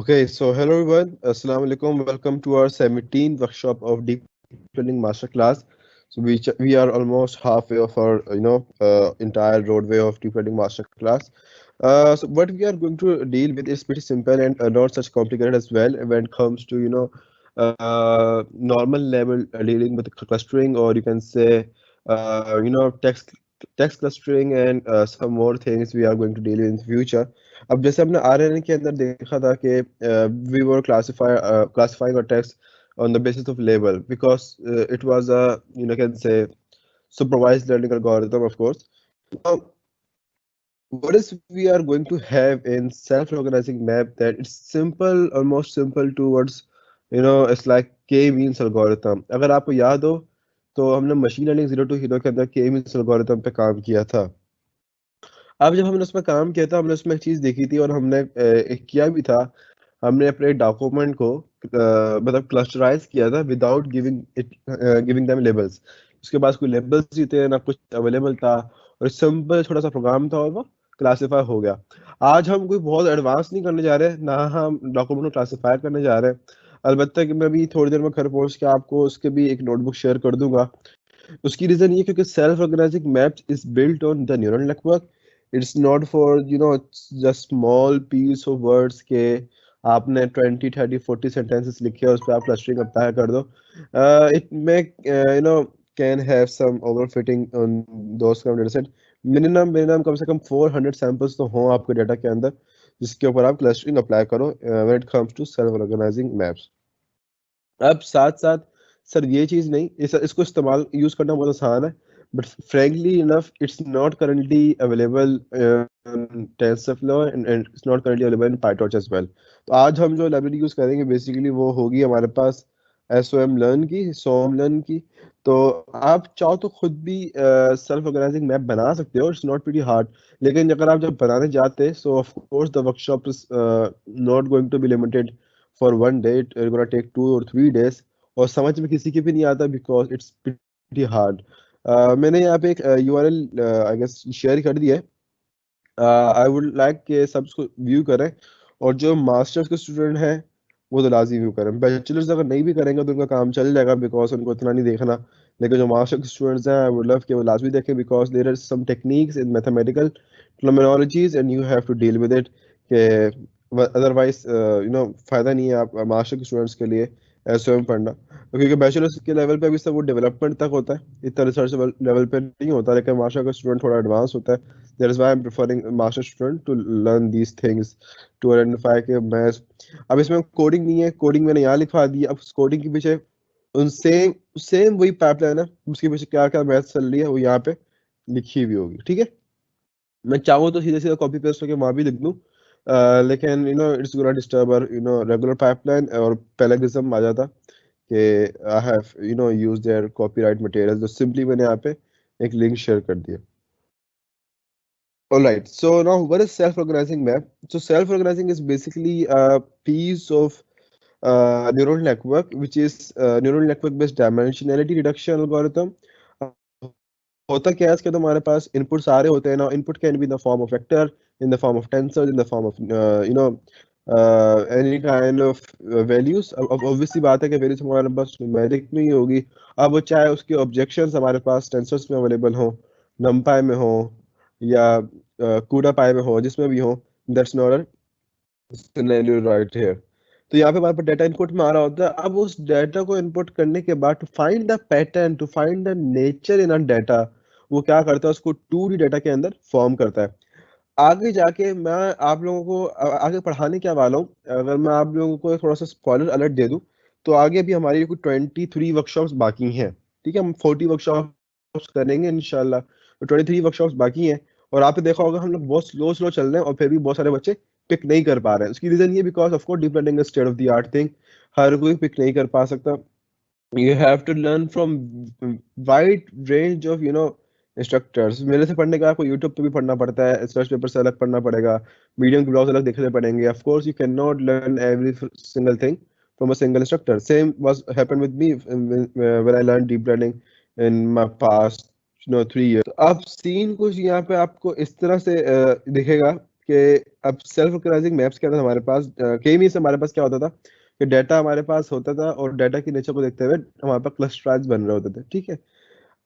Okay, so hello everyone. Assalamu alaikum. Welcome to our 17th workshop of Deep Learning Masterclass. So we are almost halfway of our entire roadway of Deep Learning Masterclass. So what we are going to deal with is pretty simple and not such complicated as well when it comes to normal level dealing with clustering, or you can say text clustering and some more things we are going to deal with in the future. अब जैसे हमने RNA के अंदर देखा था कि we were classifying a text on the basis of label because it was a can say supervised learning algorithm, of course. Now, what is we are going to have in self-organizing map that it's simple, almost simple towards it's like k means algorithm. अगर आपको याद हो तो हमने machine learning zero to hero के अंदर k means algorithm पे काम किया था. अब जब हमने उसमें काम किया था हमने उसमें एक चीज देखी थी और हमने एक किया भी था. हमने अपने डॉक्यूमेंट को मतलब क्लस्टराइज किया था विदाउट गिविंग देम लेबल्स. उसके पास कोई लेबल्स नहीं थे ना कुछ अवेलेबल था और सिंपल छोटा सा प्रोग्राम था और वो क्लासीफाई हो गया. आज हम कोई बहुत एडवांस नहीं करने जा रहे, ना हम डॉक्यूमेंट को क्लासीफाई करने जा रहे हैं. अलबत्ता कि मैं भी थोड़ी देर में घर पहुंच के आपको उसके भी एक नोटबुक शेयर कर दूंगा. उसकी रीजन ये क्योंकि self organising maps is built on the neural network. It's not for just small piece of words के आपने 20 30 40 सेंटेंसेस लिखे और उस पर आप क्लस्टरिंग अप्लाई कर दो. It may can have some overfitting on those kind of data set. Minimum कम से कम 400 सैंपल्स तो हों आपके डेटा के अंदर जिसके ऊपर आप क्लस्टरिंग अप्लाई करो when it comes to self organising maps. अब साथ साथ सर ये चीज नहीं, इसको इस्तेमाल यूज करना बहुत आसान है but frankly enough it's not currently available TensorFlow and it's not currently available in PyTorch as well. तो आज हम जो लाइब्रेरी यूज करेंगे बेसिकली वो होगी हमारे पास SOM लर्न की, सोम लर्न की. तो आप चाहो तो खुद भी सेल्फ ऑर्गेनाइजिंग मैप बना सकते हो. It's not pretty hard. लेकिन अगर आप जब बनाने जाते so of course the workshop is not going to be limited for one day. It gonna take 2 or 3 days और समझ में किसी के भी नहीं आता बिकॉज इट्स प्रीटी हार्ड. मैंने यहाँ पे एक URL आई गेस शेयर कर दिया है. आई वुड लाइक कि सब उसको व्यू करें और जो मास्टर्स के स्टूडेंट हैं वो तो लाजमी व्यू करें. बैचलर्स अगर नहीं भी करेंगे तो उनका काम चल जाएगा बिकॉज उनको इतना नहीं देखना. लेकिन जो मास्टर के स्टूडेंट्स हैं आई वुड लव कि वो लाजमी देखें because there are some techniques in mathematical terminologies and you have to deal with it. कि अदरवाइज फायदा नहीं है आप मास्टर के स्टूडेंट्स के लिए SOM पढ़ना. क्योंकि बैचलर्स के लेवल पे भी सब वो डेवलपमेंट तक होता है, इतना रिसर्च लेवल पे नहीं होता. लेकिन मास्टर का स्टूडेंट थोड़ा एडवांस होता है. That is why I am preferring master student to learn these things to identify के मैथ्स. अब इसमें कोडिंग नहीं है, कोडिंग मैंने यहाँ लिखवा दी. अब कोडिंग के पीछे उन सेम सेम वही पाइपलाइन है, उसके पीछे क्या क्या मैथ्स चल रही है वो यहाँ पे लिखी हुई होगी. ठीक है, मैं चाहूँ तो सीधे सीधे कॉपी पेस्ट करके वहां भी लिख दूं. लेकिन it's gonna disturb our regular pipeline और पैराग्राम आ जाता कि I have use their copyright material. तो सिंपली मैंने यहाँ पे एक लिंक शेयर कर दिया. All right. So now, what is self-organizing map? So self-organizing is basically a piece of neural network, which is neural network-based dimensionality reduction algorithm. होता क्या है इसके, तो हमारे पास इनपुट सारे होते हैं ना. Input can be in the form of vector, in the form of tensor, in the form of any kind of values. अब ऑब्वियसली बात है कि वैल्यूज हमारे पास न्यूमेरिक में ही होगी. अब वो चाहे उसके ऑब्जेक्शंस हमारे पास टेंसर्स में अवेलेबल हो, नमपाई में हो या कूडा पाई में हो, जिसमें भी हो. That's not a scenario right here. तो यहाँ पे हमारे पास डेटा इनपुट में आ रहा होता है. अब उस डेटा को इनपुट करने के बाद to find the pattern, to find the nature in a data, वो क्या करता है उसको 2D डेटा के अंदर फॉर्म करता है. आगे जाके मैं आप लोगों को आगे पढ़ाने क्या वाला हूँ. अगर मैं आप लोगों को थोड़ा सा स्पॉइलर अलर्ट दे दूं तो आगे भी हमारी कुछ 23 वर्कशॉप्स बाकी हैं. ठीक है, हम 40 वर्कशॉप्स करेंगे इंशाल्लाह. तो 23 वर्कशॉप्स बाकी हैं और आपने देखा होगा हम लोग बहुत स्लो स्लो चल रहे हैं और फिर भी बहुत सारे बच्चे पिक नहीं कर पा रहे हैं. उसकी रीजन ये because of course deep learning is state of the art thing. हर कोई पिक नहीं कर पा सकता. you have to learn from wide range of instructors. मेरे से पढ़ने का आपको YouTube पे भी पढ़ना पड़ता है, सर्च पेपर से अलग पढ़ना पड़ेगा, मीडियम के ब्लॉग्स अलग देखने पड़ेंगे. Of course you can not learn every single thing from a single instructor. Same was happened with me when I learned deep learning in my past 3 years. तो अब सीन कुछ यहाँ पे आपको इस तरह से दिखेगा कि अब सेल्फ ऑर्गेनाइजिंग मैप्स के अंदर हमारे पास के मींस हमारे पास क्या होता था कि डाटा हमारे पास होता था और डाटा की नेचर को देखते हुए हमारे पास क्लस्टराइज बन रहे होते थे, ठीक है।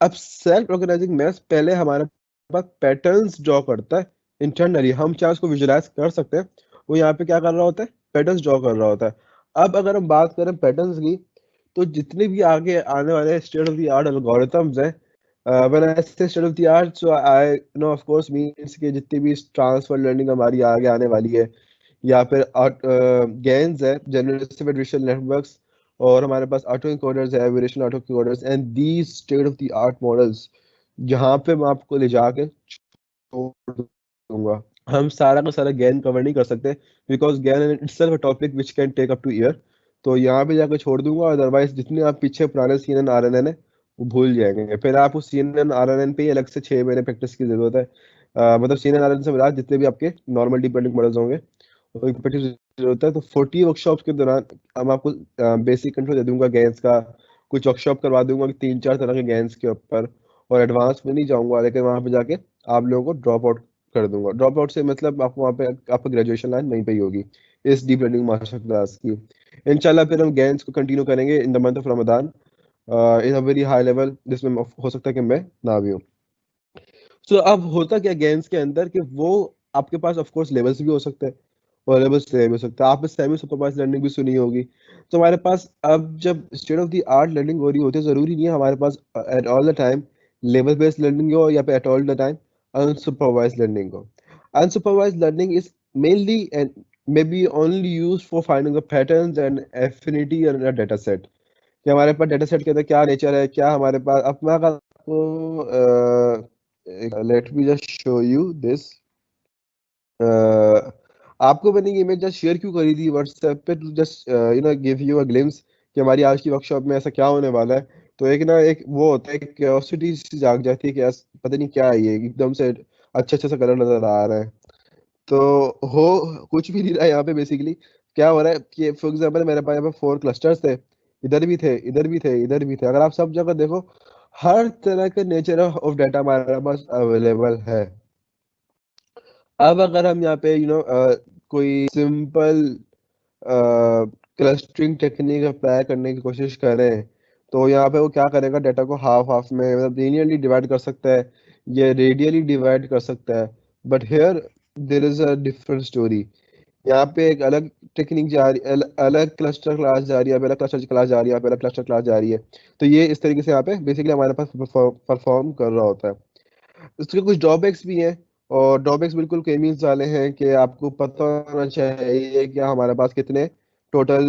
अब सेल्फ ऑर्गेनाइजिंग मैप्स पहले हमारे पास पैटर्न्स ड्रॉ करता है इंटरनली, हम चाहे उसको विजुलाइज कर सकते हैं। वो यहाँ पे क्या कर रहा होता है, पैटर्न्स ड्रॉ कर रहा होता है। अब अगर हम बात करें पैटर्न्स की, तो जितने भी आगे आने वाले state of the art algorithms हैं, व्हेन आई से state of the art, so I know of course means कि जितनी भी ट्रांसफर लर्निंग हमारी आगे आने वाली है, या फिर गेन्स है, जनरेटिव एडवेंशियल नेटवर्क्स, और हमारे पास ऑटो इनकोडर्स है, variation auto encoders, and these state of the art models, जहाँ पे मैं आपको ले जाके छोड़ दूंगा। हम सारा का सारा गैन कवर नहीं कर सकते, because GAN in itself a topic which can take up to year. तो यहाँ पे जाकर छोड़ दूंगा, अदरवाइज जितने आप पीछे पुराने C N N R N N है वो भूल जाएंगे, फिर आप उस C N N R N N पे ही अलग से 6 महीने प्रैक्टिस की जरूरत है। मतलब C N N R N से मिला जितने भी आपके नॉर्मल डीप लर्निंग मॉडल्स होंगे उनकी प्रैक्टिस जरूरत है। तो 40 वर्कशॉप्स के दौरान हम आपको बेसिक कंट्रोल दे दूंगा गैन्स का, कुछ वर्कशॉप करवा दूंगा 3-4 तरह के गैन्स के ऊपर, और एडवांस में नहीं जाऊंगा, लेकिन वहां पे जाके आप लोगों को ड्रॉप आउट कर दूंगा। ड्रॉप आउट से मतलब आपको वहाँ पे आपकी ग्रेजुएशन लाइन वहीं पे ही होगी इस डीप लर्निंग मास्टर क्लास की। इंशाल्लाह फिर हम गैंस को कंटिन्यू करेंगे in the month of Ramadan in a very high level, जिसमें हो सकता है कि मैं ना भी हूँ। सो अब होता क्या गैंस के अंदर कि वो आपके पास ऑफ कोर्स लेवल्स भी हो सकते हैं और लेवल्स से भी हो सकता है। आपने सेमी सुपरवाइज लर्निंग भी सुनी होगी। तो हमारे पास अब जब state of the art learning हो रही होती है, जरूरी नहीं है हमारे पास एट ऑल द टाइम लेवल बेस्ड लर्निंग हो, या फिर at all the time unsupervised learning हो। Unsupervised learning is mainly and maybe only used for finding the patterns and affinity in a data set। कि हमारे पास डेटा सेट के अंदर क्या नेचर है, क्या हमारे पास, अब मैं अगर आपको late me just show you this, आपको मैंने ये इमेज जस्ट शेयर क्यों करी थी व्हाट्सएप पे, to just give you a glimpse कि हमारी आज की वर्कशॉप में ऐसा क्या होने वाला है। तो एक ना एक वो होता है, एक क्यूरियोसिटी सी जाग जाती है कि यार पता नहीं क्या है ये, एकदम से अच्छे अच्छे से कलर नजर आ रहा है। तो हो कुछ भी नहीं रहा है यहाँ पे। बेसिकली क्या हो रहा है कि फॉर एग्जांपल मेरे पास यहाँ पे 4 क्लस्टर्स थे, इधर भी थे, इधर भी थे, इधर भी थे। अगर आप सब जगह देखो, हर तरह के नेचर ऑफ डाटा हमारे पास अवेलेबल है। अब अगर हम यहाँ पे कोई सिंपल क्लस्टरिंग टेक्निक अप्लाई करने की कोशिश करें, तो यहाँ पे वो क्या करेगा, डाटा को हाफ हाफ में मतलब लीनियरली डिवाइड कर सकता है, ये रेडियली डिवाइड कर सकता है। But here there is a different story. यहाँ पे एक अलग टेक्निक जा रही, अलग क्लस्टर क्लास जा रही है, अलग क्लस्टर क्लास जा रही है, अलग क्लस्टर क्लास जा रही है। तो ये इस तरीके से यहाँ पे बेसिकली हमारे पास परफॉर्म कर रहा होता है। इसके कुछ ड्रॉबैक्स भी हैं, और ड्रॉबैक्स बिल्कुल केमीन्स वाले हैं कि आपको पता होना चाहिए कि हमारे पास कितने टोटल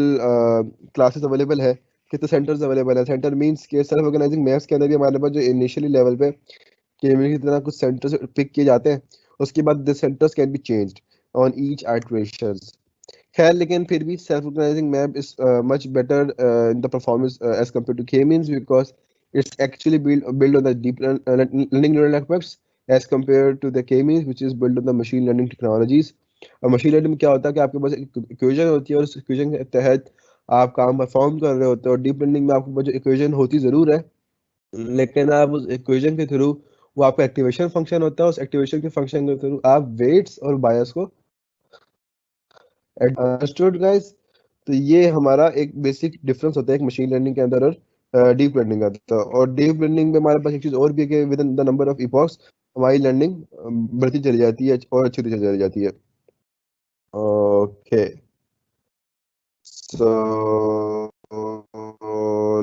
क्लासेस अवेलेबल है, कितने सेंटर्स अवेलेबल है। सेंटर मींस के सेल्फ ऑर्गेनाइजिंग मैथ्स के अंदर भी हमारे पास जो इनिशियली लेवल पे केमीन की तरह कुछ सेंटर्स पिक किए जाते हैं, उसके बाद the centres can be changed on each iteration. खैर लेकिन फिर भी self organising map is much better in the performance as compare to K means, because it's actually built on the deep learning neural networks as compared to the k-means which is built on the machine learning technologies। और machine learning में क्या होता है कि आपके पास एक equation होती है और उस इक्वेशन के तहत आप काम परफॉर्म कर रहे होते हो। और डीप लर्निंग में आपके पास जो इक्वेशन होती जरूर है, लेकिन आप उस इक्वेशन के थ्रू, वो आपका एक्टिवेशन फंक्शन होता है, उस एक्टिवेशन के फंक्शन के थ्रू आप वेट्स और बायस को अंडरस्टूड गाइस। तो ये हमारा एक बेसिक डिफरेंस होता है एक मशीन लर्निंग के अंदर और डीप लर्निंग का। तो और डीप लर्निंग में हमारे पास एक चीज और भी है कि with in the number of epochs हमारी लर्निंग बढ़ती चली जाती है और अच्छी होती चली जाती है। ओके, सो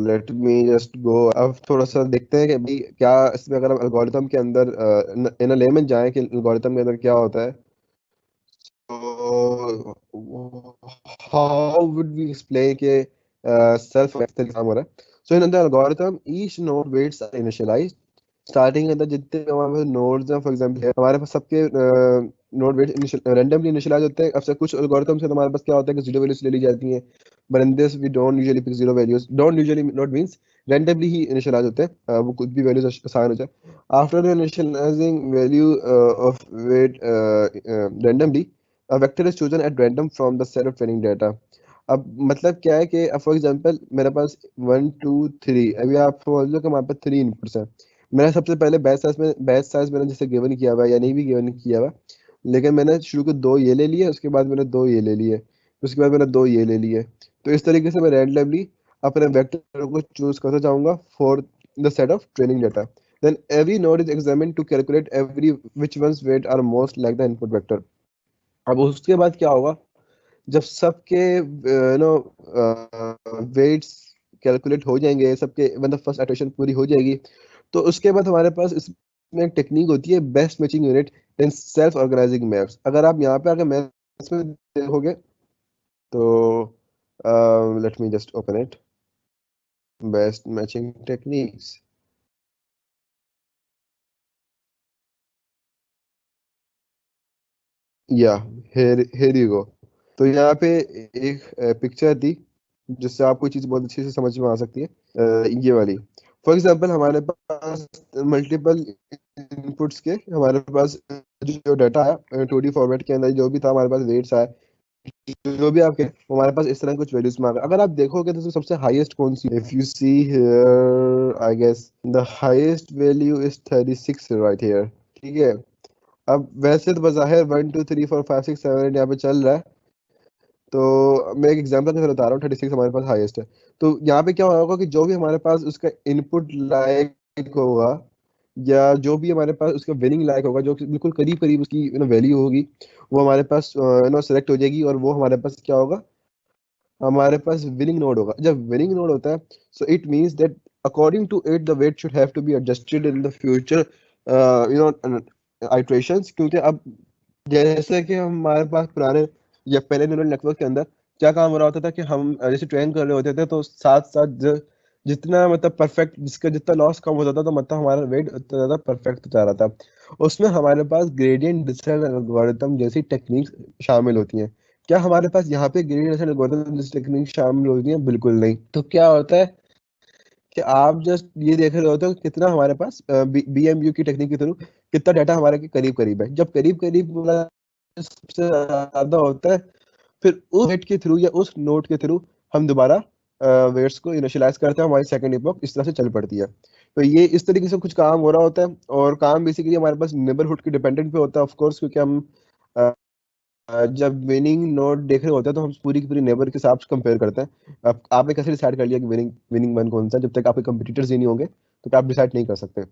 लेट मी जस्ट गो। अब थोड़ा सा देखते हैं कि भाई क्या इसमें, अगर हम एल्गोरिथम के अंदर इन अ लेमन जाएं कि एल्गोरिथम के अंदर क्या होता है। So, how would we explain के self काम हो रहा है? So in the algorithm, each node weights are initialized. Starting के अंदर जितने हमारे पास नोड्स हैं, फॉर एग्जांपल हमारे पास सबके नोड वेट रैंडमली इनिशियलाइज होते हैं। अब से कुछ एल्गोरिथम से हमारे पास क्या होता है कि जीरो वैल्यूज ले ली जाती हैं, but in this we don't usually pick zero values. Don't usually not means randomly ही इनिशियलाइज होते हैं, वो कुछ भी वैल्यूज असाइन हो जाए। After initialising value of weight randomly, a vector is chosen at random from the set of training data। अब मतलब क्या है कि फॉर एग्जांपल मेरे पास 1 2 3, अभी आप समझ लो कि हमारे पास 3 इनपुट्स हैं। मैंने सबसे पहले बैच साइज मैंने जैसे गिवन किया हुआ है या नहीं भी गिवन किया हुआ, लेकिन मैंने शुरू के दो ये ले लिए, उसके बाद मैंने दो ये ले लिए, उसके बाद मैंने दो ये ले लिए। तो इस तरीके से मैं रैंडमली अपने वेक्टर को चूज करता जाऊंगा for the set of training data. Then every node is examined to calculate every which ones weight are most like the input vector. अब उसके बाद क्या होगा, जब सबके नो वेट्स कैलकुलेट हो जाएंगे, सबके मतलब फर्स्ट इटरेशन पूरी हो जाएगी, तो उसके बाद हमारे पास इसमें एक टेक्निक होती है best matching unit in self organising maps. अगर आप यहाँ पे अगर मैप्स में देखोगे तो let me just open it, best matching techniques, या हेयर यू गो। तो यहाँ पे एक पिक्चर दी जिससे आपको चीज बहुत अच्छे से समझ में आ सकती है। ये वाली, फॉर एग्जांपल हमारे पास मल्टीपल इनपुट्स के हमारे पास जो डाटा है 2D फॉर्मेट के अंदर जो भी था हमारे पास वेट्स आए, जो भी आपके वो हमारे पास इस तरह कुछ वैल्यूज में आ गए। अगर आप देखोगे तो सबसे हाईएस्ट कौन सी, if you see here I guess the highest value is 36 right here. ठीक है। अब वैसे तो बज़ाहिर 1 2 3 4 5 6 7 8 यहाँ पे चल रहा है, तो मैं एक एग्जांपल के साथ बता रहा हूँ, 36 हमारे पास हाईएस्ट है। तो यहाँ पे क्या होगा कि जो भी हमारे पास उसका इनपुट लायक होगा, या जो भी हमारे पास उसका विनिंग लायक होगा, जो कि बिल्कुल करीब करीब उसकी वैल्यू होगी, वो हमारे पास सेलेक्ट हो जाएगी, और वो हमारे पास क्या होगा, हमारे पास विनिंग नोड होगा। जब विनिंग नोड होता है, so it means that according to it the weight should have to be adjusted in the future iterations. क्योंकि अब जैसे कि हमारे पास पुराने या पहले न्यूरल नेटवर्क के अंदर क्या काम हो रहा होता था कि हम जैसे ट्रेन कर रहे होते थे, तो साथ साथ जितना मतलब परफेक्ट, जिसका जितना लॉस कम होता था, तो मतलब हमारा वेट उतना ज्यादा परफेक्ट जा रहा था। उसमें हमारे पास ग्रेडियंट डिसेंट एल्गोरिथम जैसी टेक्निक शामिल होती हैं। क्या हमारे पास यहाँ पे ग्रेडियंट डिसेंट एल्गोरिथम जैसी टेक्निक शामिल होती है? बिल्कुल नहीं। तो क्या होता है कि आप जस्ट ये देख रहे होते हो कि कितना हमारे पास बीएमयू की टेक्निक के थ्रू कितना डाटा हमारे के करीब करीब है। जब करीब करीब वाला सबसे ज्यादा होता है, फिर उस वेट के थ्रू या उस नोट के थ्रू हम दोबारा वेट्स को इनिशियलाइज करते हैं, हमारी सेकंड इपॉक इस तरह से चल पड़ती है। तो ये इस तरीके से कुछ काम हो रहा होता है, और काम बेसिकली हमारे पास नेबरहुड के डिपेंडेंट पे होता है ऑफ कोर्स, क्योंकि हम जब विनिंग नोट देख रहे होते हैं तो हम पूरी की पूरी नेबर के साथ कंपेयर करते हैं। अब आपने कैसे डिसाइड कर लिया कि विनिंग विनिंग वन कौन सा है? जब तक आपके कंपटीटर्स ही नहीं होंगे तो आप डिसाइड नहीं कर सकते।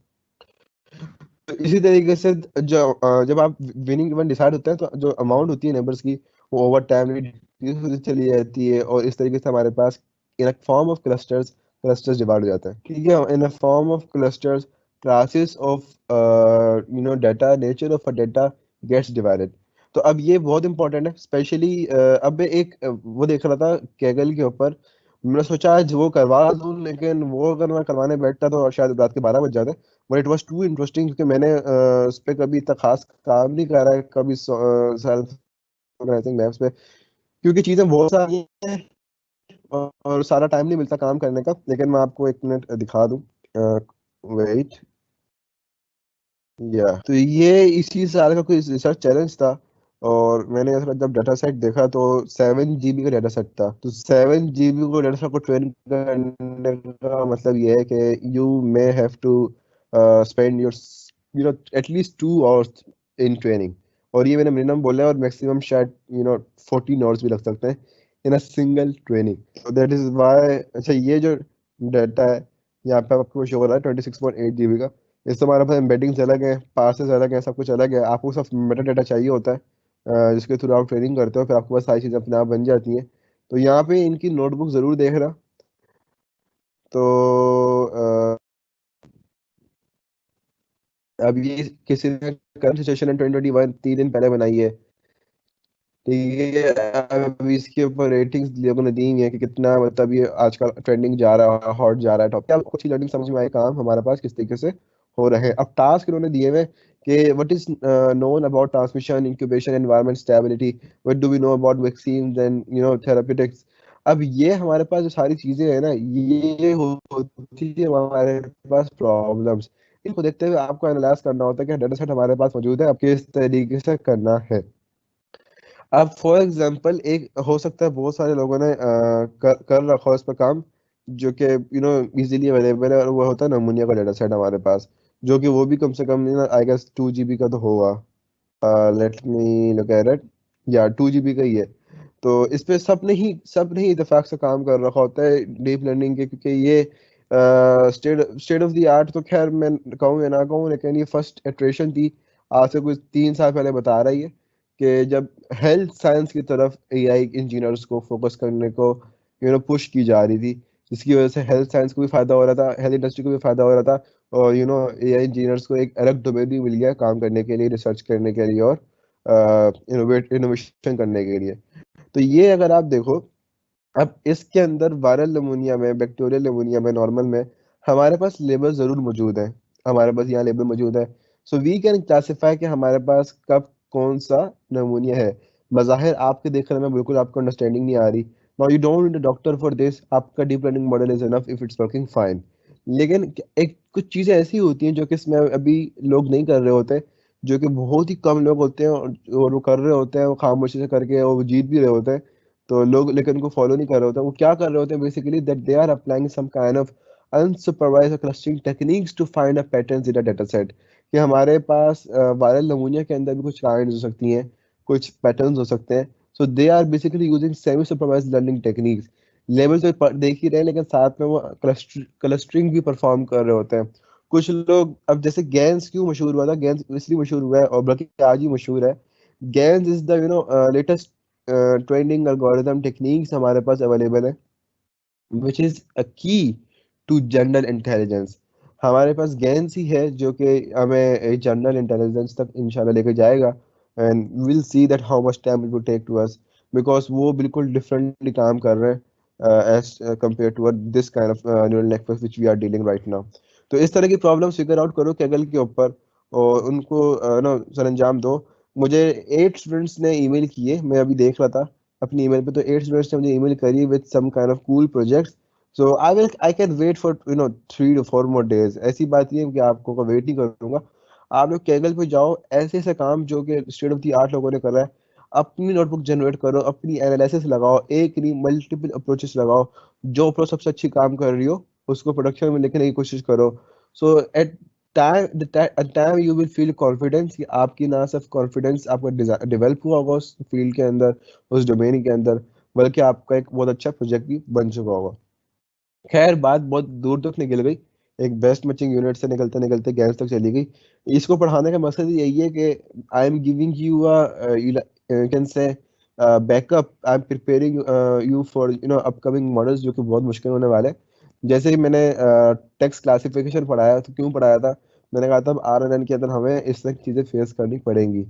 तो इसी तरीके से जब आप विनिंग वन डिसाइड होता है, तो जो अमाउंट होती है नेबर्स की, वो ओवर टाइम रिड्यूस होती चली जाती है, और इस तरीके से हमारे पास in a form of clusters clusters divide हो जाता है। ठीक है, in a form of clusters classes of data, nature of a data gets divided. तो अब ये बहुत इंपॉर्टेंट है स्पेशली। अब मैं एक वो देख रहा था कैगल के ऊपर, मैंने सोचा आज वो करवा दूं, लेकिन वो अगर मैं करवाने बैठता तो शायद रात के 12 बज जाते। But it was too interesting, क्योंकि मैंने उस पर कभी इतना खास काम नहीं करा है कभी सेल्फ ऑर्गेनाइजिंग मैप्स पे, क्योंकि चीजें बहुत सारी हैं और सारा टाइम नहीं मिलता काम करने का। लेकिन मैं आपको 1 मिनट दिखा दूं, वेट, या तो ये इसी साल का कोई रिसर्च चैलेंज था, और मैंने ऐसा जब डाटा सेट देखा तो 7 GB का डाटा सेट था। तो 7 GB को डाटा सेट को ट्रेन करने का मतलब ये है कि you may have to spend your at least 2 hours in training. और ये मैंने मिनिमम बोला है, और मैक्सिमम शायद 14 आवर्स भी लग सकते हैं इन अ सिंगल ट्रेनिंग। तो दैट इज वाई। अच्छा, ये जो डाटा है यहाँ पे आपको शो हो रहा है 26.8 GB का। इस तो हमारे पास एम्बेडिंग्स अलग है, पार्सेस अलग है, सब कुछ अलग है। आपको सब मेटा डेटा चाहिए होता है, जिसके थ्रू आप ट्रेनिंग करते हो, फिर आपके पास सारी चीज़ें अपने आप बन जाती हैं। तो यहाँ पे इनकी नोटबुक ज़रूर देखना। तो अब ये किसी ने करंट सिचुएशन इन 2021 3 दिन पहले बनाई है। ठीक है, अब इसके ऊपर रेटिंग्स लोगों ने दी हुई है कि कितना मतलब ये आजकल ट्रेंडिंग जा रहा है, हॉट जा रहा है, टॉप। क्या कुछ लर्निंग समझ में आए काम हमारे पास किस तरीके से हो रहे हैं। अब टास्क इन्होंने दिए हुए हैं कि what is known about transmission incubation environment stability, what do we know about vaccine and therapeutics. अब ये हमारे पास जो सारी चीजें हैं ना, ये होती है हमारे पास प्रॉब्लम्स। इनको देखते हुए आपको एनालाइज करना होता है कि डाटा सेट हमारे पास मौजूद है, अब किस तरीके से करना है। अब फॉर एग्जांपल एक हो सकता है बहुत सारे लोगों ने कर रखा हो इस पर काम, जो कि इजीली अवेलेबल है, और वो होता है नमूनिया का डाटा सेट हमारे पास, जो कि वो भी कम से कम आई गेस 2 GB का तो होगा। Let me look at it, या 2 GB का ही है। तो इस पे सब ने ही इत्तेफाक से काम कर रखा होता है डीप लर्निंग के, क्योंकि ये state state of the art तो खैर मैं कहूँ या ना कहूँ, लेकिन ये फर्स्ट इटरेशन थी। आज से कुछ 3 साल पहले बता रही है कि जब हेल्थ साइंस की तरफ एआई इंजीनियर्स को फोकस करने को पुश की जा रही थी, जिसकी वजह से हेल्थ साइंस को भी फायदा हो रहा था, हेल्थ इंडस्ट्री को भी फायदा हो रहा था, और एआई इंजीनियर्स को एक अलग डोमेन भी मिल गया काम करने के लिए, रिसर्च करने के लिए, और इनोवेशन करने के लिए। तो ये अगर आप देखो, अब इसके अंदर वायरल निमोनिया में, बैक्टीरियल निमोनिया में, नॉर्मल में हमारे पास लेबल जरूर मौजूद है, हमारे पास यहाँ लेबल मौजूद है। सो वी कैन क्लासिफाई कि हमारे पास कब कौन सा निमोनिया है। बज़ाहिर आपके देखने में बिल्कुल आपको अंडरस्टैंडिंग नहीं आ रही, now you don't need a doctor for this, आपका deep learning model is enough if it's working fine. लेकिन एक कुछ चीजें ऐसी होती हैं जो कि इसमें अभी लोग नहीं कर रहे होते, जो कि बहुत ही कम लोग होते हैं, और वो कर रहे होते हैं, वो खामोशी से करके, और वो जीत भी रहे होते हैं। तो लोग लेकिन उनको फॉलो नहीं कर रहे होते, वो क्या कर रहे होते हैं basically, that they are applying some kind of unsupervised clustering techniques to find a patterns in a data set. कि हमारे पास वायरल नमूनिया के अंदर भी कुछ काइंड हो सकती हैं, कुछ पैटर्न्स हो सकते हैं। So they are basically using semi supervised learning techniques. लेवल तो देख ही रहे हैं, लेकिन साथ में वो क्लस्टरिंग भी परफॉर्म कर रहे होते हैं। कुछ लोग, अब जैसे गैंस क्यों मशहूर हुआ था, गैंस इसलिए मशहूर हुआ है और बल्कि आज ही मशहूर है। Gas is the latest trending algorithm techniques हमारे पास अवेलेबल है, विच इज अ की टू जनरल इंटेलिजेंस। हमारे पास गैंस ही है जो कि हमें जनरल इंटेलिजेंस तक इंशाल्लाह लेके जाएगा, and will see that how much time it will take to us, because वो बिल्कुल डिफरेंटली काम कर रहे हैं as compare to this kind of neural network which we are dealing right now. तो इस तरह की प्रॉब्लम फिगर आउट करो कैगल के ऊपर, और उनको सर अंजाम दो। मुझे 8 स्टूडेंट्स ने ईमेल किए, मैं अभी देख रहा था अपनी ईमेल पे, तो 8 स्टूडेंट्स ने मुझे ईमेल करी with some kind of cool projects. So I can wait for 3 to 4 more days। ऐसी बात ये है कि आपको को वेट नहीं करूंगा। आप लोग कैगल पे जाओ, ऐसे ऐसे काम जो कि स्टेट ऑफ द आर्ट लोगों ने करा है, अपनी नोटबुक जनरेट करो, अपनी एनालिसिस लगाओ, एक नहीं मल्टीपल अप्रोचेस लगाओ, जो अप्रोच सबसे अच्छी काम कर रही हो उसको प्रोडक्शन में लेने की कोशिश करो। So at time you will feel confidence, कि आपकी ना सिर्फ कॉन्फिडेंस आपका डेवलप हुआ होगा उस फील्ड के अंदर, उस डोमेन के अंदर, बल्कि आपका एक बहुत अच्छा प्रोजेक्ट भी बन चुका होगा। खैर बात बहुत दूर तक निकल गई, एक बेस्ट मैचिंग यूनिट से निकलते निकलते गैस तक चली गई। इसको पढ़ाने का मकसद यही है कि I am giving you can say backup, I am preparing you for upcoming models जो कि बहुत मुश्किल होने वाले हैं। जैसे ही मैंने टेक्स्ट क्लासिफिकेशन पढ़ाया, तो क्यों पढ़ाया था, मैंने कहा था आरएनएन के अंदर हमें इस तरह की चीज़ें फेस करनी पड़ेंगी।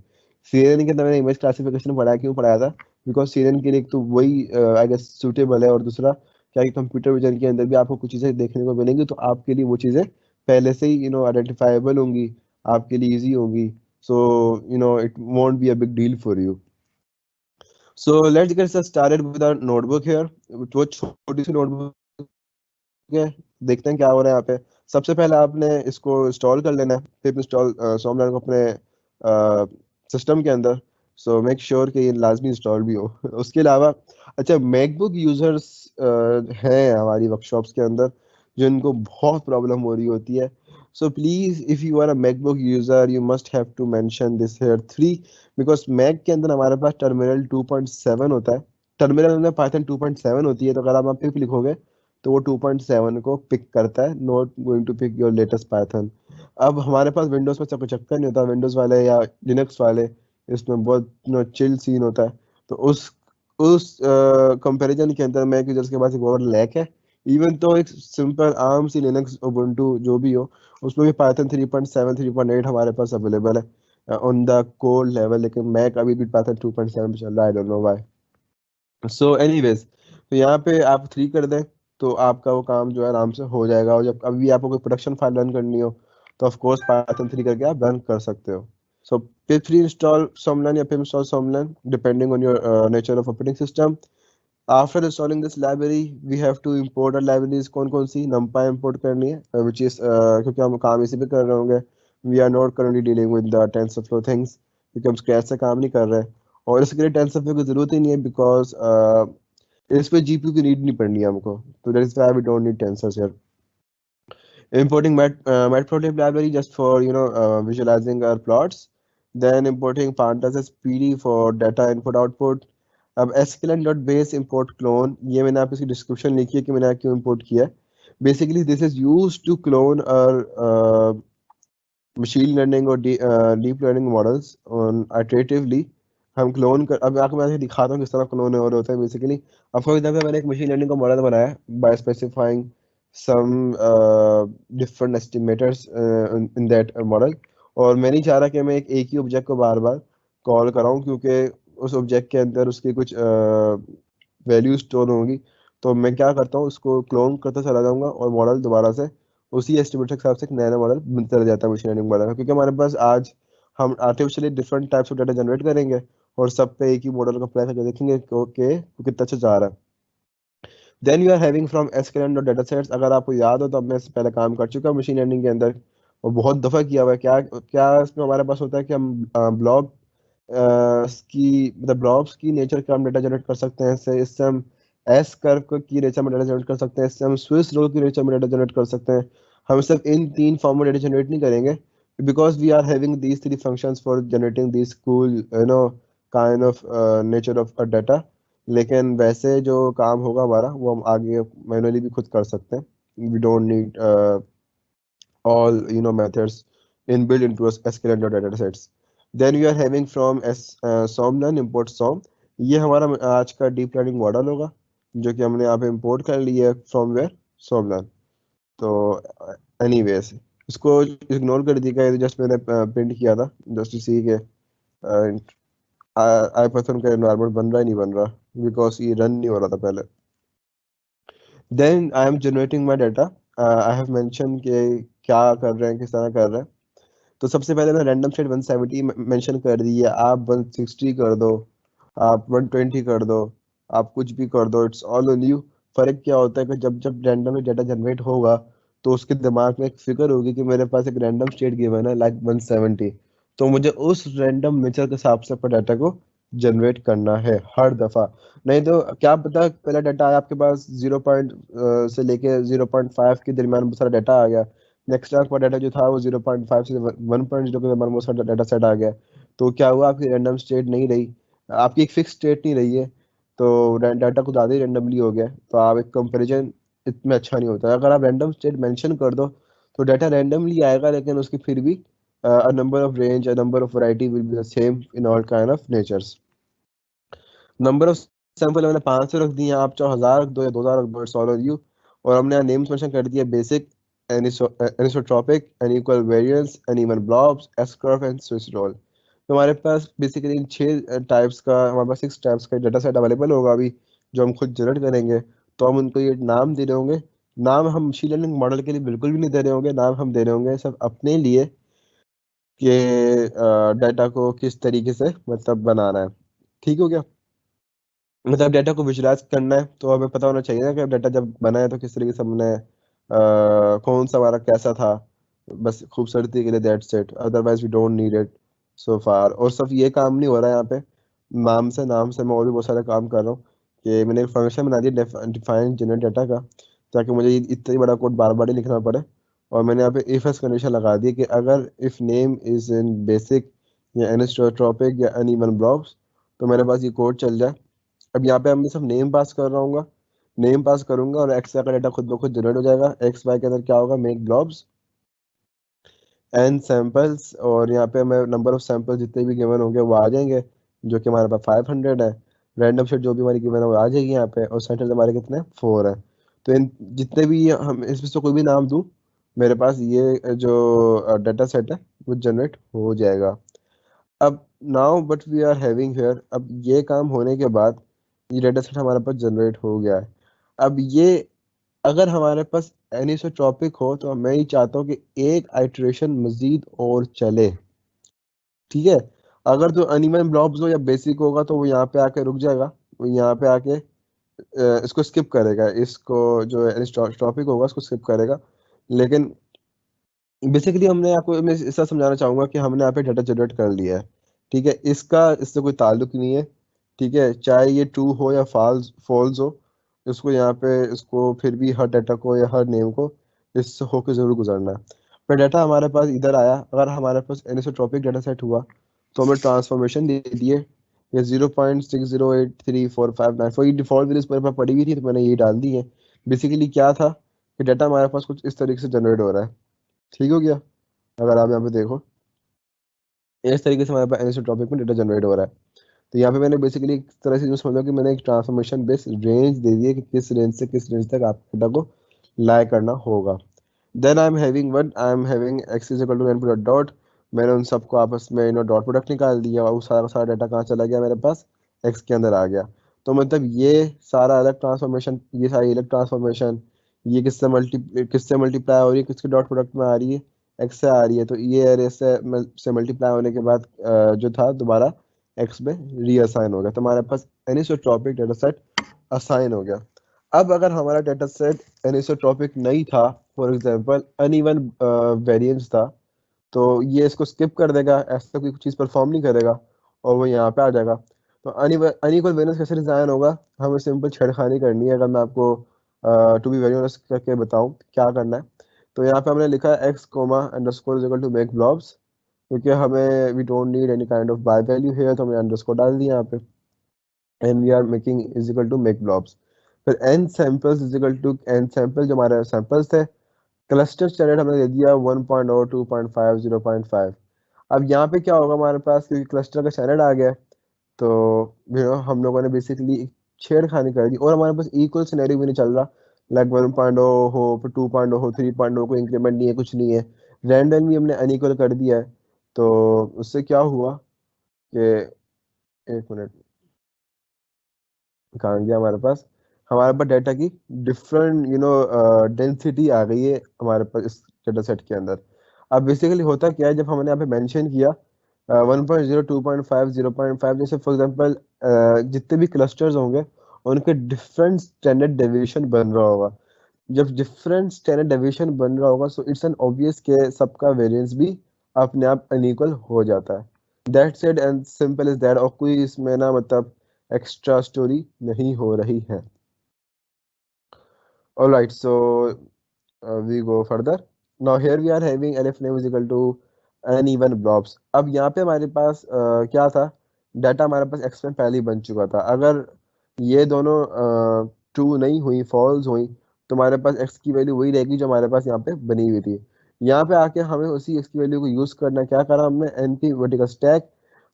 सीएनएन के अंदर मैंने इमेज क्लासिफिकेशन पढ़ाया, क्यों पढ़ाया था, बिकॉज सीएनएन के लिए एक तो वही आई गेस सूटेबल है, और दूसरा क्या कि कंप्यूटर विजन के अंदर भी आपको कुछ चीज़ें देखने को मिलेंगी, तो आपके लिए वो चीज़ें पहले से ही आइडेंटिफाइबल होंगी, आपके लिए इजी होंगी। So it won't be a big deal for you. So let's get started with our notebook here. वो छोटी सी नोटबुक है, देखते हैं क्या हो रहा है यहाँ पे। सबसे पहले आपने इसको इंस्टॉल कर लेना है, फिर इंस्टॉल सॉफ्टवेयर को अपने सिस्टम के अंदर। सो मेक श्योर कि ये लाजमी इंस्टॉल भी हो उसके अलावा, अच्छा, मैकबुक यूजर्स हैं हमारी वर्कशॉप्स के अंदर जिनको बहुत प्रॉब्लम हो रही होती है। So please if you are a MacBook user you must have to mention this here 3, because Mac के अंदर हमारे पास टर्मिनल 2.7 होता है। टर्मिनल में पाइथन 2.7 होती है, तो अगर आप पिप लिखोगे तो वो 2.7 को पिक करता है, not going to pick your latest Python. अब हमारे पास विंडोज में कोई चक्कर नहीं होता, विंडोज वाले या लिनक्स वाले इसमें बहुत चिल सीन होता है। तो उस कंपैरिजन के अंदर मैक यूजर्स के पास एक और लैक है। इवन तो एक simple arm C Linux Ubuntu जो भी हो, उसमें भी पाइथन 3.7 3.8 हमारे पास अवेलेबल है ऑन द कोर लेवल, लेकिन मैक अभी भी पाइथन 2.7 पे चल रहा है, I don't know why. So anyways, तो यहाँ पे आप 3 कर दें, तो आपका वो काम जो है आराम से हो जाएगा, और जब अभी आपको कोई प्रोडक्शन फाइल रन करनी हो तो ऑफ कोर्स पाइथन 3 करके आप रन कर सकते हो। सो पिप 3 इंस्टॉल सोमलन या pip install somlearn depending on your nature of operating system. After installing this library we have to import a libraries, कौन कौन सी, numpy इंपोर्ट करनी है, विच इज क्योंकि हम काम इसी पे कर रहे होंगे, we are not currently dealing with the TensorFlow things, क्योंकि हम स्क्रैच से काम नहीं कर रहे हैं। और इसके लिए टेंसरफ्लो की जरूरत ही नहीं है, बिकॉज इस पे जीपीयू की नीड नहीं पड़नी है हमको, तो that is why we don't need tensors here. Importing matplotlib library just for visualizing our plots. then importing pandas as PD for data input output. अब sklearn dot base import clone, ये मैंने आप इसकी डिस्क्रिप्शन लिखी है कि मैंने क्यों import किया है. Basically this is used to clone our machine learning और deep learning models on iteratively. हम क्लोन कर, अब आपको मैं दिखाता हूँ किस तरह क्लोन और होता है. बेसिकली अब फॉर एग्जाम्पल मैंने एक मशीन लर्निंग का मॉडल बनाया by specifying some different estimators in that model, और मैं नहीं चाह रहा कि मैं एक ही ऑब्जेक्ट को बार बार कॉल कराऊं, क्योंकि उस ऑब्जेक्ट के अंदर उसकी कुछ वैल्यू स्टोर होंगी. तो मैं क्या करता हूँ, उसको क्लोन करता चला जाऊंगा और मॉडल दोबारा से उसी एस्टिमेटर के हिसाब से एक नया मॉडल बनता रह जाता है मशीन लर्निंग मॉडल का. क्योंकि हमारे पास आज हम artificially different types of data generate करेंगे और सब पे एक ही मॉडल को अप्लाई करके देखेंगे कि ओके वो कितना अच्छा जा रहा है. Then you are having from sklearn और डाटा सेट्स. अगर आपको याद हो तो अब मैं इससे पहले काम कर चुका हूँ मशीन लर्निंग के अंदर और बहुत दफ़ा किया हुआ है. क्या क्या इसमें हमारे पास होता है कि हम ब्लॉग की मतलब ब्लॉब्स की नेचर का हम डाटा जनरेट कर सकते हैं. इससे हम एस कर्व की नेचर में डाटा जनरेट कर सकते हैं. इससे हम स्विस रोल की नेचर में डाटा जनरेट कर सकते हैं. हम सिर्फ इन तीन फॉर्म में डाटा जनरेट नहीं करेंगे, because we are having these three functions for generating this cool kind of nature of a data. लेकिन वैसे जो काम होगा हमारा वो हम आगे मैनुअली भी खुद कर सकते हैं. We don't need all methods inbuilt into a sklearn data sets. Then we are having from somlearn import som. ये हमारा आज का डीप लर्निंग मॉडल होगा जो कि हमने यहाँ पे इंपोर्ट कर लिया है फ्रॉम वेयर somlearn. तो एनीवेज इसको इग्नोर कर दिया, ये जस्ट मैंने प्रिंट किया था जस्ट टू सी के आईपाइथन का एनवायरनमेंट बन रहा है नहीं बन रहा, बिकॉज ये रन नहीं हो रहा था पहले. Then I am generating my data. I have mention कि क्या कर रहे हैं, किस तरह कर रहे हैं. तो सबसे पहले मैं रैंडम स्टेट 170 मेंशन कर दी है. आप 160 कर दो, आप 120 कर दो, आप कुछ भी कर दो, इट्स ऑल ऑन यू. फर्क क्या होता है कि जब जब रैंडम डाटा जनरेट होगा तो उसके दिमाग में एक फिक्र होगी कि मेरे पास एक रैंडम स्टेट गिवन है लाइक 170, तो मुझे उस रैंडम नेचर के हिसाब से अपना डाटा को जनरेट करना है हर दफा. नहीं तो क्या पता पहला डाटा आया आपके पास 0 पॉइंट से लेके 0.5 के दरमियान बहुत सारा डाटा आ गया. नेक्स्ट आपका डाटा जो था वो 0.5 से 1.0 के दरमियान बहुत सारा डाटा सेट आ गया. तो क्या हुआ, आपकी रैंडम स्टेट नहीं रही, आपकी एक फिक्स स्टेट नहीं रही है. तो डाटा को ज़्यादा ही रैंडमली हो गया, तो आप एक कंपेरिजन इतना अच्छा नहीं होता. अगर आप रैंडम स्टेट मेंशन कर दो तो डाटा रैंडमली आएगा, लेकिन उसकी फिर भी a number of range, a number of variety will be the same in all kind of natures. Number of sample मैंने 500 रख दिए, आप चाहो 1000 रख दो या 2000 रख दो, इट्स ऑल ऑन यू. और हमने नेम्स मेंशन कर दिया basic, anisotropic, unequal variance, uneven blobs, S curve and switch roll. तो हमारे पास बेसिकली इन 6 टाइप्स का, हमारे पास 6 टाइप्स का डाटा सेट अवेलेबल होगा अभी जो हम खुद जनरेट करेंगे. तो हम उनको ये नाम दे रहे होंगे. नाम हम मशीन लर्निंग मॉडल के लिए बिल्कुल भी नहीं दे रहे होंगे, नाम हम दे रहे होंगे सब अपने लिए कि डाटा को किस तरीके से मतलब बनाना है. ठीक हो गया. मतलब डाटा को विजुलाइज करना है तो हमें पता होना चाहिए ना कि डाटा जब बना है तो किस तरीके से हमने कौन सा हमारा कैसा था. बस खूबसूरती के लिए that's it, otherwise we don't need it so far. और सिर्फ ये काम नहीं हो रहा है यहाँ पे, नाम से मैं और भी बहुत सारे काम कर रहा हूँ कि मैंने एक फंक्शन बना दिया डिफाइन जनरेट डाटा का, ताकि मुझे इतना ही बड़ा कोड बार बार नहीं लिखना पड़े. और मैंने यहाँ पे इफ एस कंडीशन लगा दी कि अगर if name is in basic या एनिसोट्रॉपिक या अनइवन ब्लॉब्स तो मेरे पास ये कोड चल जाए. अब यहाँ पे मैं सिर्फ नेम पास कर रहा हूँ, नेम पास करूंगा और एक्स का डाटा खुद ब खुद जनरेट हो जाएगा. एक्स वाई के अंदर क्या होगा, मेक ब्लॉब्स एन सैंपल्स, और यहाँ पे हमें नंबर ऑफ सैंपल जितने भी गिवन होंगे वो आ जाएंगे, जो कि हमारे पास 500 है. रैंडम सेट जो भी हमारी गिवन है वो आ जाएगी यहाँ पे, और सेंटर हमारे कितने 4 है. तो इन जितने भी हम इसमें से कोई भी नाम दूं, मेरे पास ये जो डाटा सेट है वो जनरेट हो जाएगा. अब now but we are having here, अब ये काम होने के बाद ये डाटा सेट हमारे पास जनरेट हो गया है. अब ये अगर हमारे पास एनिसोट्रॉपिक हो तो मैं ही चाहता हूँ कि एक आइटरेशन मजीद और चले. ठीक है. अगर तो अनिमल ब्लॉब्स हो या बेसिक होगा तो वो यहाँ पे आके रुक जाएगा, वो यहाँ पे आके इसको स्किप करेगा, इसको जो एनिसोट्रॉपिक होगा उसको स्किप करेगा. लेकिन बेसिकली हमने आपको मैं ऐसा समझाना चाहूंगा कि हमने यहाँ पे डाटा जनरेट कर लिया है. ठीक है, इसका इससे कोई ताल्लुक नहीं है. ठीक है, चाहे ये ट्रू हो या फॉल्स हो, इसको यहाँ पे इसको फिर भी हर डाटा को या हर नेम को इससे होकर जरूर गुजरना है. पर डाटा हमारे पास इधर आया, अगर हमारे पास एनिसोट्रॉपिक डाटा सेट हुआ तो हमें ट्रांसफॉर्मेशन दे दिए, ये 0.60834594, ये डिफॉल्ट वैल्यूज मेरे पास पड़ी हुई थी तो मैंने ये डाल दी है। बेसिकली क्या था कि डाटा हमारे पास कुछ इस तरीके से जनरेट हो रहा है। ठीक हो गया? अगर आप यहाँ पे देखो, इस तरीके से हमारे पास एनिसोट्रॉपिक में डाटा जनरेट हो रहा है। तो यहाँ पे मैंने बेसिकली एक तरह से जो समझा कि मैंने एक ट्रांसफॉर्मेशन बेस्ड रेंज दे दी है कि किस रेंज से किस रेंज तक आपको डाटा को लाई करना होगा। Then I am having X is equal to N dot dot, मैंने उन सबको आपस में डॉट प्रोडक्ट निकाल दिया और वो सारा का सारा डाटा कहाँ चला गया मेरे पास, एक्स के अंदर आ गया। तो मतलब ये सारा अलग ट्रांसफॉर्मेशन, ये सारी अलग ट्रांसफॉर्मेशन, ये किससे मल्टीप्लाई हो रही है, किसके डॉट प्रोडक्ट में आ रही है, एक्स से आ रही है। तो ये अरे से मल्टीप्लाई होने के बाद जो था दोबारा एक्स में रीअसाइन हो गया, तो हमारे पास एनिसोट्रॉपिक डाटा सेट असाइन हो गया। अब अगर हमारा डाटा सेट एनिसोट्रॉपिक नहीं था, फॉर एग्जांपल अनइवन वेरिएंस था, तो ये इसको स्किप कर देगा, ऐसा कोई चीज़ परफॉर्म नहीं करेगा और वो यहाँ पे आ जाएगा। तो अनइक्वल वेरिएंस कैसे डिजाइन होगा, हमें सिंपल छेड़खानी करनी है। अगर मैं आपको टू बी वेरी ऑनेस्ट करके बताऊँ क्या करना है, तो यहाँ पे हमने लिखा है X comma underscore is equal to make blobs, क्योंकि हमें we don't need any kind of Y value है, तो हमने अंडरस्कोर डाल दिया यहाँ पे। And we are making is equal to make blobs, फिर N samples is equal to N sample, जो हमारे सैंपल्स थे। क्लस्टर स्टैंडर्ड हमने दे दिया 1.0 2.5 0.5। अब यहाँ पे क्या होगा हमारे पास, क्योंकि क्लस्टर का स्टैंडर्ड आ गया है, तो हम लोगों ने बेसिकली छेड़खानी कर दी और हमारे पास इक्वल सिनेरियो भी नहीं चल रहा। लाइक 1.0 हो, फिर 2.0 हो, 3.0, कोई इंक्रीमेंट नहीं है, कुछ नहीं है, रैंडम भी हमने अनइक्वल कर दिया है। तो उससे क्या हुआ कि, एक मिनट, कहाँ गया हमारे पास डाटा की डिफरेंट डेंसिटी आ गई है हमारे पास इस डाटा सेट के अंदर। अब बेसिकली होता क्या है, जब हमने यहाँ पे मेंशन किया 1.0 2.5 0.5, जैसे फॉर एग्जांपल जितने भी क्लस्टर्स होंगे उनके डिफरेंट स्टैंडर्ड डेविएशन बन रहा होगा। जब डिफरेंट स्टैंडर्ड डेविएशन बन रहा होगा, सो इट्स एन ऑब्वियस के सबका वेरिएंस भी अपने आप अनइक्वल हो जाता है। That's it and simple is that, और कोई इसमें ना मतलब एक्स्ट्रा स्टोरी नहीं हो रही है। Alright, so we go further. Now here we are having elif name is equal to uneven blobs. अब यहाँ पे हमारे पास क्या था, डाटा हमारे पास x में पहले ही बन चुका था। अगर ये दोनों ट्रू नहीं हुई, फॉल्स हुई, तो हमारे पास x की वैल्यू वही रहेगी जो हमारे पास यहाँ पे बनी हुई थी। यहाँ पे आके हमें उसी x की वैल्यू को यूज करना, क्या करा हमने, n की वर्टिकल स्टैक,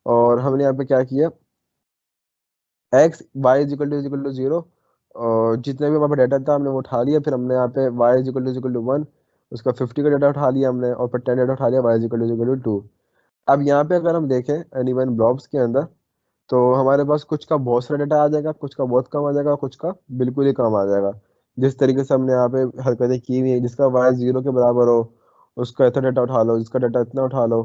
और हमने यहाँ पे क्या किया, X Y is equal to zero, और जितने भी हमारे पास डाटा था हमने वो उठा लिया। फिर हमने यहाँ पे Y is equal to one, उसका 50 का डाटा उठा लिया हमने, और फिर 10 डाटा उठा लिया, Y is equal to two. अब यहाँ पे अगर हम देखें एनीवन ब्लॉब्स के अंदर, तो हमारे पास कुछ का बहुत सारा डाटा आ जाएगा, कुछ का बहुत कम आ जाएगा, कुछ का बिल्कुल ही कम आ जाएगा। जिस तरीके से हमने यहाँ पे हरकतें की हुई है, जिसका वाई जीरो के बराबर हो उसका इतना डाटा उठा लो, जिसका डाटा इतना उठा लो,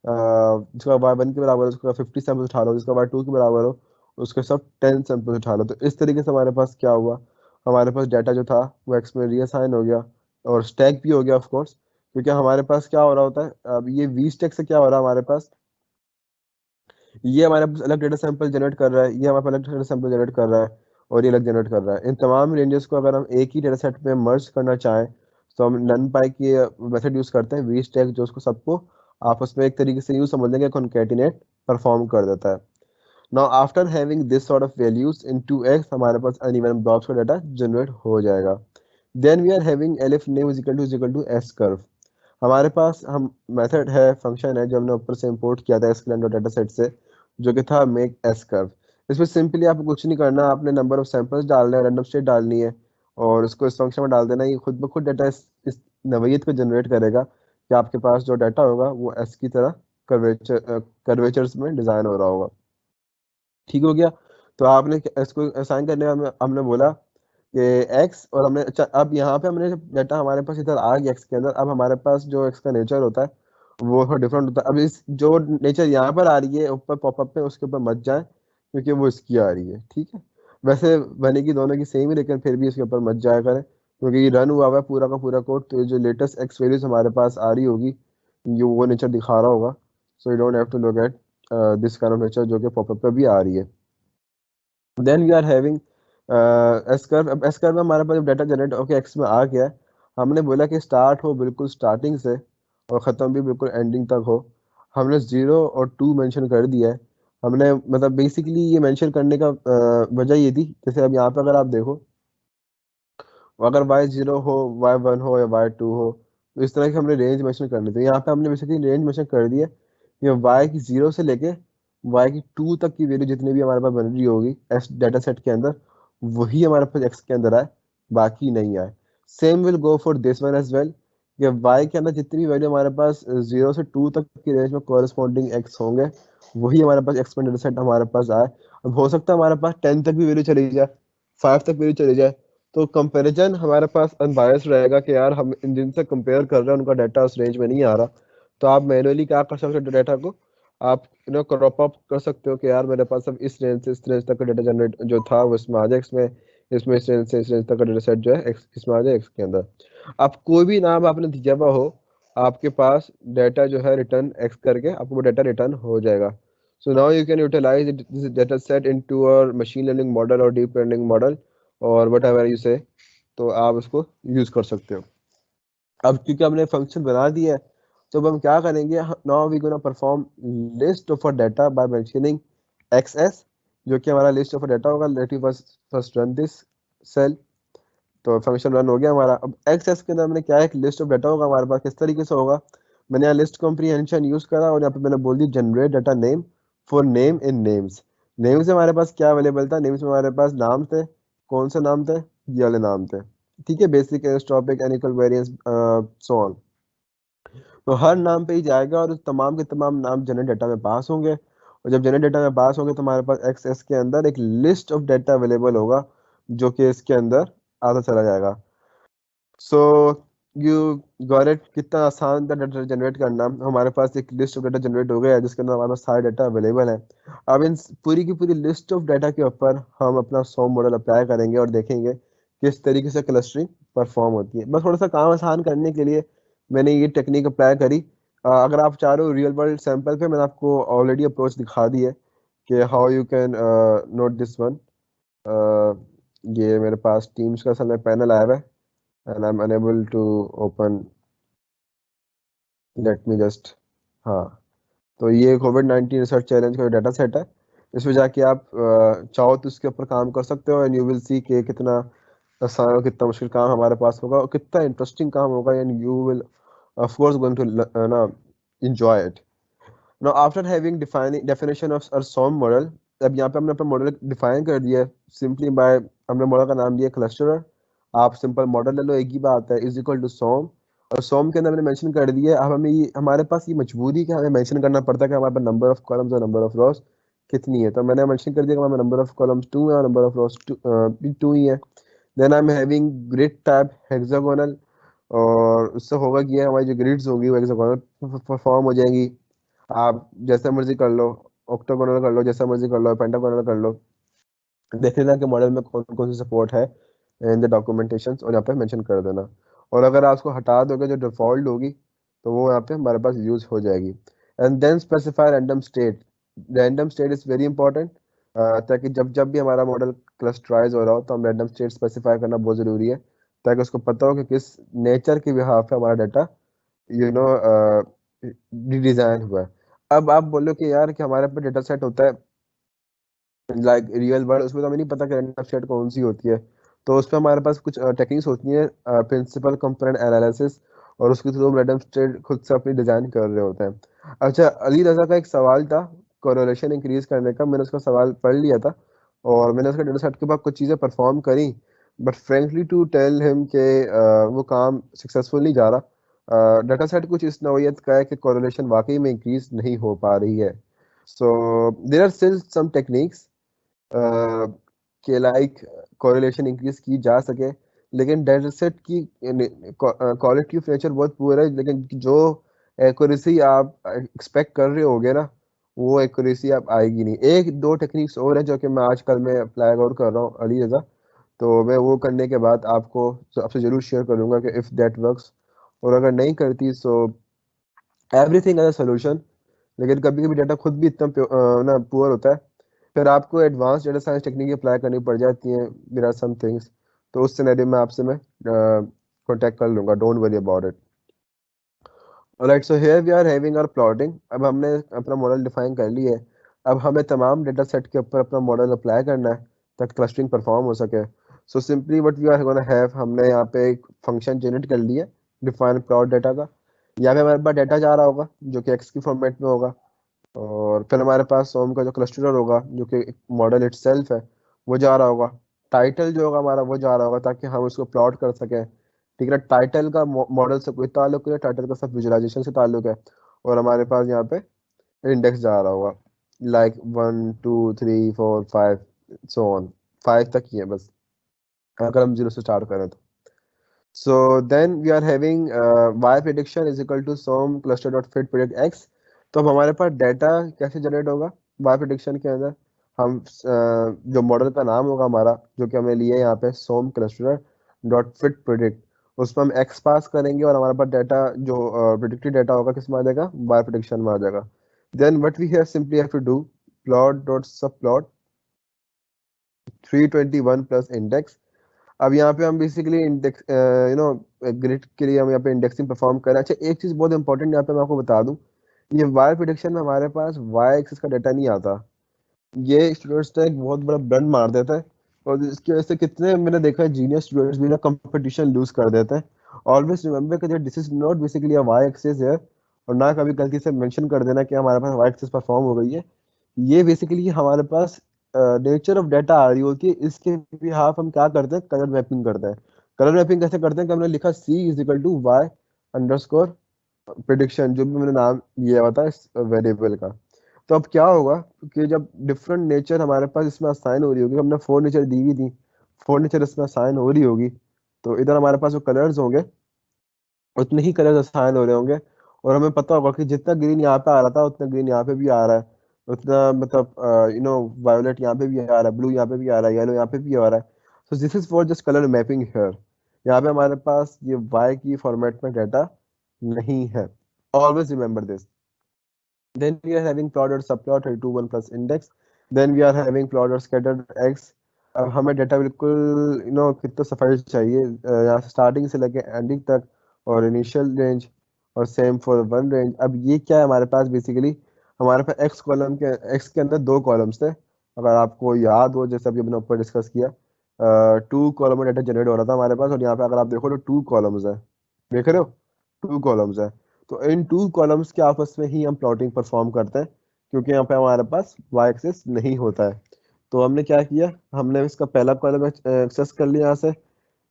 जिसका वाई वन के बराबर हो उसका 50 सैंपल उठा लो, जिसका वाई टू के बराबर हो उसके सब 10 सैंपल उठा लो। तो इस तरीके से हमारे पास क्या हुआ, हमारे पास डाटा जो था वो एक्स में रीअसाइन हो गया और स्टैक भी हो गया ऑफ कोर्स। क्योंकि हमारे पास क्या हो रहा होता है, अब ये वी स्टैक से क्या हो रहा है हमारे पास, ये हमारे पास अलग डेटा सैंपल जनरेट कर रहा है, ये हमारे पास अलग डेटा सैंपल जनरेट कर रहा है, और ये अलग जनरेट कर रहा है। इन तमाम रेंजेस को अगर हम एक ही डेटा सेट में मर्ज करना चाहें, तो हम नन पाई की मेथड यूज करते हैं, वी स्टैक, जो उसको सबको आपस में एक तरीके से यूज समझ लेंगे, कॉन्कैटिनेट परफॉर्म कर देता है। Now after having this sort of values in to X, हमारे पास अनइवन ब्लॉब्स का डाटा जनरेट हो जाएगा। Then we are having elif name is equal to S curve. हमारे पास हम मेथड है, फंक्शन है, जो हमने ऊपर से इंपोर्ट किया था स्कैन डाटा सेट से, जो कि था मेक एस कर्व। इसमें सिंपली आपको कुछ नहीं करना, आपने नंबर ऑफ सैंपल्स डालना है, रैंडम स्टेट डालनी है, और इसको इस फंक्शन में डाल देना। ये खुद ब खुद डाटा इस नवैयत को जनरेट करेगा कि आपके पास जो डाटा होगा वो एस की तरह कर्वेचर्स में डिजाइन हो रहा होगा। ठीक हो गया? तो आपने इसको असाइन करने में हमने बोला कि एक्स, और हमने अच्छा, अब यहाँ पे हमने जब डाटा हमारे पास इधर आ गया एक्स के अंदर, अब हमारे पास जो एक्स का नेचर होता है वो थोड़ा डिफरेंट होता है। अब इस जो नेचर यहाँ पर आ रही है ऊपर पॉपअप पे, उसके ऊपर मत जाए, क्योंकि वो इसकी आ रही है। ठीक है? वैसे बनेगी दोनों की सेम ही, लेकिन फिर भी इसके ऊपर मत जाया करें, क्योंकि ये रन हुआ हुआ है पूरा का पूरा कोड। तो ये जो लेटेस्ट एक्स वैल्यूज हमारे पास आ रही होगी, ये वो नेचर दिखा रहा होगा। So you don't have to look at this kind of nature जो कि पॉपअप पे भी आ रही है। Then we are having S curve. अब एस कर्व में हमारे पास जब डाटा जनरेट होकर एक्स में आ गया है, हमने बोला कि स्टार्ट हो बिल्कुल स्टार्टिंग से और ख़त्म भी बिल्कुल एंडिंग तक हो। हमने 0 और 2 मेंशन कर दिया है। हमने मतलब बेसिकली ये मेंशन करने का वजह ये थी, जैसे अब यहाँ पे अगर आप देखो, अगर y 0 हो, y 1 हो या y 2 हो, तो इस तरह की हमने रेंज मेंशन करनी थी। यहाँ पे हमने बेसिकली रेंज मेंशन कर दी है, ये y की 0 से लेके y की 2 तक की वैल्यू जितनी भी हमारे पास बन रही होगी एस डाटा सेट के अंदर, वही हमारे पास x के अंदर आए, बाकी नहीं आए। Same will go for this one as well, ये y के अंदर जितनी भी वैल्यू हमारे पास 0 से 2 तक की रेंज में कॉरेस्पॉन्डिंग x होंगे, वही हमारे पास x में डाटा सेट हमारे पास आए। अब हो सकता है हमारे पास 10 तक भी वैल्यू चली जाए, 5 तक वैल्यू चली जाए, तो कंपैरिजन हमारे पास अनबायस रहेगा कि यार हम इन जिनसे कंपेयर कर रहे हैं उनका डाटा उस रेंज में नहीं आ रहा। तो आप मैनुअली क्या कर सकते हो, डाटा को आप क्रॉप अप कर सकते हो कि यार मेरे पास अब इस रेंज से इस रेंज तक का डाटा जनरेट जो था वो इसमें आ जाए, इसमें इसमें इस रेंज से इस रेंज तक का डाटा सेट जो है इसमें आ जाए एक्स के अंदर। आप कोई भी नाम आपने दिया हुआ हो, आपके पास डाटा जो है रिटर्न एक्स करके आपको वो डाटा रिटर्न हो जाएगा। So now you can utilize this data set into a machine learning model और डीप लर्निंग मॉडल और वट एवर यू से, तो आप उसको यूज कर सकते हो। अब क्योंकि हमने फंक्शन बना दिया है, तो अब हम क्या करेंगे, now we gonna perform list of a data by mentioning Xs, जो कि हमारा लिस्ट ऑफ अ डाटा होगा। Let you first first run this cell. तो फंक्शन रन हो गया हमारा। अब एक्सएस के अंदर हमने क्या है, एक लिस्ट ऑफ डाटा होगा हमारे पास, किस तरीके से होगा, मैंने यहाँ लिस्ट कॉम्प्रीहेंशन यूज करा और यहाँ पे मैंने बोल दी generate data name for name in names. Names में हमारे पास क्या अवेलेबल था, नेम्स में हमारे पास नाम थे। कौन से नाम थे, ये वाले नाम थे। ठीक है, बेसिक टॉपिक एनिकल वेरिएंस सो ऑन। तो हर नाम पे ही जाएगा और उस तमाम के तमाम नाम जनरल डाटा में पास होंगे, और जब जनरल डाटा में पास होंगे तो हमारे पास एक्सेस के अंदर एक लिस्ट ऑफ डाटा अवेलेबल होगा, जो कि इसके अंदर आता चला जाएगा। सो यू गॉट इट, कितना आसान था डाटा जनरेट करना। हमारे पास एक लिस्ट ऑफ डाटा जनरेट हो गया है जिसके अंदर हमारे पास सारे डाटा अवेलेबल है। अब इन पूरी की पूरी लिस्ट ऑफ डाटा के ऊपर हम अपना सॉम मॉडल अप्लाई करेंगे और देखेंगे किस तरीके से क्लस्टरिंग परफॉर्म होती है। बस थोड़ा सा काम आसान करने के लिए मैंने ये टेक्निक अप्लाई करी। अगर आप चाह रहे हो रियल वर्ल्ड सैंपल पे, मैंने आपको ऑलरेडी अप्रोच दिखा दी है कि how you can note this one. ये मेरे पास टीम्स का असल में पैनल आया हुआ है and I am unable to open, let me just, हाँ। तो ये कोविड-19 रिसर्च चैलेंज का डाटा सेट है। इसमें जाके आप चाहो तो इसके ऊपर काम कर सकते हो एंड यू विल सी कि कितना आसान और कितना मुश्किल काम हमारे पास होगा और कितना इंटरेस्टिंग काम होगा, and you will of course going to ना enjoy it. Now after having defining definition of our SOM model, अब यहाँ पे हमने अपना मॉडल डिफाइन कर दिया है सिंपली बाय, हमने मॉडल का नाम दिया क्लस्टरर। आप सिंपल मॉडल ले लो, एक ही बात है, इज इक्वल टू सोम। और सोम के अंदर हमने मेंशन कर दिया है। अब हमें ये हमारे पास ये मजबूरी कि हमें मेंशन करना पड़ता है कि हमारे पास नंबर ऑफ कॉलम्स और नंबर ऑफ रोज कितनी है। तो मैंने मेंशन कर दिया कि हमारे नंबर ऑफ कॉलम्स 2 है और नंबर ऑफ रोज भी 2 ही है। Then I am having grid type hexagonal, और उससे होगा कि हमारी जो ग्रिड्स होगी वो हेक्सागोनल फॉर्म हो जाएंगी। आप जैसा मर्जी कर लो, ऑक्टागोनल कर लो, जैसा मर्जी कर लो, पेंटागोनल कर लो, देख लेना कि मॉडल में कौन कौन सी सपोर्ट है इन द डॉक्यूमेंटेशन, और यहाँ पे मेंशन कर देना। और अगर आप उसको हटा दोगे जो डिफॉल्ट होगी, तो वो यहाँ पे हमारे पास यूज हो जाएगी। And then specify random state. Random state is very important, ताकि जब जब भी हमारा मॉडल क्लस्टराइज हो रहा हो तो हम रैंडम स्टेट स्पेसिफाई करना बहुत ज़रूरी है, ताकि उसको पता हो कि किस नेचर के बिहाफ पे हमारा डाटा यू नो डिजाइन हुआ है। अब आप बोलो कि यार कि हमारे पे डेटा सेट होता है लाइक रियल वर्ल्ड, उसमें तो हमें नहीं पता कि रैंडम सेट कौन सी होती है। तो उस पर हमारे पास कुछ टेक्निक्स होती हैं, प्रिंसिपल कंपोनेंट एनालिसिस, और उसके थ्रू हम रैंडम सेट खुद से अपनी डिजाइन कर रहे होते हैं। अच्छा, अली रजा का एक सवाल था कोरिलेशन इंक्रीज करने का, मैंने उसका सवाल पढ़ लिया था और मैंने उसका डेटा सेट के बाद कुछ चीज़ें परफॉर्म करी, but frankly to tell him के वो काम सक्सेसफुल नहीं जा रहा। डाटा सेट कुछ इस नौयत का है कि कोरिलेशन वाकई में इंक्रीज नहीं हो पा रही है। So there are still some techniques के लाइक कोरिलेशन इंक्रीज की जा सके, लेकिन डेटा सेट की क्वालिटी ऑफ नेचर बहुत पुअर है, लेकिन जो एक्यूरेसी आप एक्सपेक्ट कर रहे होगे ना, वो एक्यूरेसी आप आएगी नहीं। एक दो टेक्निक्स और है जो कि मैं आजकल में अप्लाई और कर रहा हूँ अली रजा, तो मैं वो करने के बाद आपको आपसे जरूर शेयर करूंगा कि इफ़ दैट वर्क्स, और अगर नहीं करती so everything as a solution. लेकिन कभी कभी डाटा खुद भी इतना ना पुअर होता है, फिर आपको advance data science technique apply करनी पड़ जाती हैं, देयर आर सम थिंग्स। तो उस सिनेरियो में आपसे मैं कांटेक्ट कर लूंगा, don't worry about it. Right, so here we are having our plotting. अब हमने अपना मॉडल डिफाइन कर लिया है। अब हमें तमाम डेटा सेट के ऊपर अपना मॉडल अप्लाई करना है ताकि क्लस्टरिंग परफॉर्म हो सके। So simply what we are gonna have, हमने यहाँ पे एक फंक्शन जनरेट कर लिया डिफाइन प्लॉट डेटा का। यहाँ पे हमारे पास डेटा जा रहा होगा जो कि एक्स की फॉर्मेट में होगा, और फिर हमारे पास सोम का जो क्लस्टरर होगा जो कि एक मॉडल इटसेल्फ है वो जा रहा होगा। टाइटल जो होगा हमारा वो जा रहा होगा ताकि हम उसको प्लॉट कर सकें। ठीक है, टाइटल का मॉडल से कोई ताल्लुक नहीं, टाइटल का सब विजुअलाइजेशन से ताल्लुक है। और हमारे पास यहाँ पे इंडेक्स जा रहा होगा, लाइक 1 2 3 4 5, सो ऑन, 5 तक ही है बस, अगर हम जीरो से स्टार्ट करें तो। So then we are having y prediction is equal to sum cluster dot fit predict x। तो अब हमारे पास डाटा कैसे जनरेट होगा y prediction के अंदर। हम जो मॉडल का नाम होगा हमारा जो कि हमने लिया है यहाँ पे सोम क्लस्टर डॉट फिट प्रिडिक्ट, उसमें हम x पास करेंगे और हमारे पास डाटा जो प्रिडिक्टेड डाटा होगा किस में आ जाएगा, y prediction में आ जाएगा। Then what we have simply have to do, plot dot subplot 321 plus index. अब यहाँ पे हम बेसिकली इंडेक्स ग्रिड के लिए हम यहाँ पे इंडेक्सिंग परफॉर्म कर रहे हैं। अच्छा, एक चीज बहुत इंपॉर्टेंट यहाँ पे मैं आपको बता दूं, ये वायर प्रिडिक्शन में हमारे पास वाई एक्सिस का डाटा नहीं आता। ये स्टूडेंट्स ने एक बहुत बड़ा ब्लंड मार देता है, और इसकी वजह से कितने मैंने देखा है जीनियस स्टूडेंट्स भी ना कंपटीशन लूज कर देते हैं। ऑलवेज रिमेंबर कि this is not basically a Y axis है, और ना कभी गलती से मेंशन कर देना कि हमारे पास वाई एक्सिस परफॉर्म हो गई है। ये बेसिकली हमारे पास नेचर ऑफ डाटा आ रही होती है, इसके बिहाफ हम क्या करते हैं, कलर मैपिंग करते हैं। कलर मैपिंग कैसे करते हैं कि हमने लिखा C is equal to Y underscore prediction, जो भी मैंने नाम लिया हुआ था इस वेरिएबल का। तो अब क्या होगा कि जब डिफरेंट नेचर हमारे पास इसमें असाइन हो रही होगी, हमने फोर नेचर दी हुई थी, फोर नेचर इसमें असाइन हो रही होगी, तो इधर हमारे पास जो कलर्स होंगे उतने ही कलर्स असाइन हो रहे होंगे। और हमें पता होगा कि जितना ग्रीन यहाँ पे आ रहा था उतना ग्रीन यहाँ पे भी आ रहा है, उतना मतलब वायोलेट यहाँ पे भी आ रहा है, ब्लू यहाँ पे भी आ रहा है, येलो यहाँ पे भी आ रहा है। So this is for just colour mapping here. यहाँ पे हमारे पास ये वाई की फॉर्मेट में डाटा नहीं है, always remember this. Then we are having plot or subplot 31 plus index. Then we are having plot or scattered x। अब हमें डाटा बिल्कुल कितना सफाई से चाहिए, यहाँ से स्टार्टिंग से लेके एंडिंग तक, और इनिशियल रेंज, और सेम फॉर वन रेंज। अब ये क्या है हमारे पास बेसिकली, हमारे पास एक्स के अंदर दो कॉलम्स थे। अगर आपको याद हो, जैसे अभी हमने ऊपर डिस्कस किया, टू कॉलम में डाटा जनरेट हो रहा था हमारे पास, और यहाँ पे अगर आप देखो तो टू कॉलम्स है, देख रहे हो, टू कॉलम्स है। तो इन टू कॉलम्स के आपस में ही हम प्लॉटिंग परफॉर्म करते हैं, क्योंकि यहाँ पे हमारे पास वाई एक्सिस नहीं होता है। तो हमने क्या किया, हमने इसका पहला कॉलम एक्सेस कर लिया यहाँ से।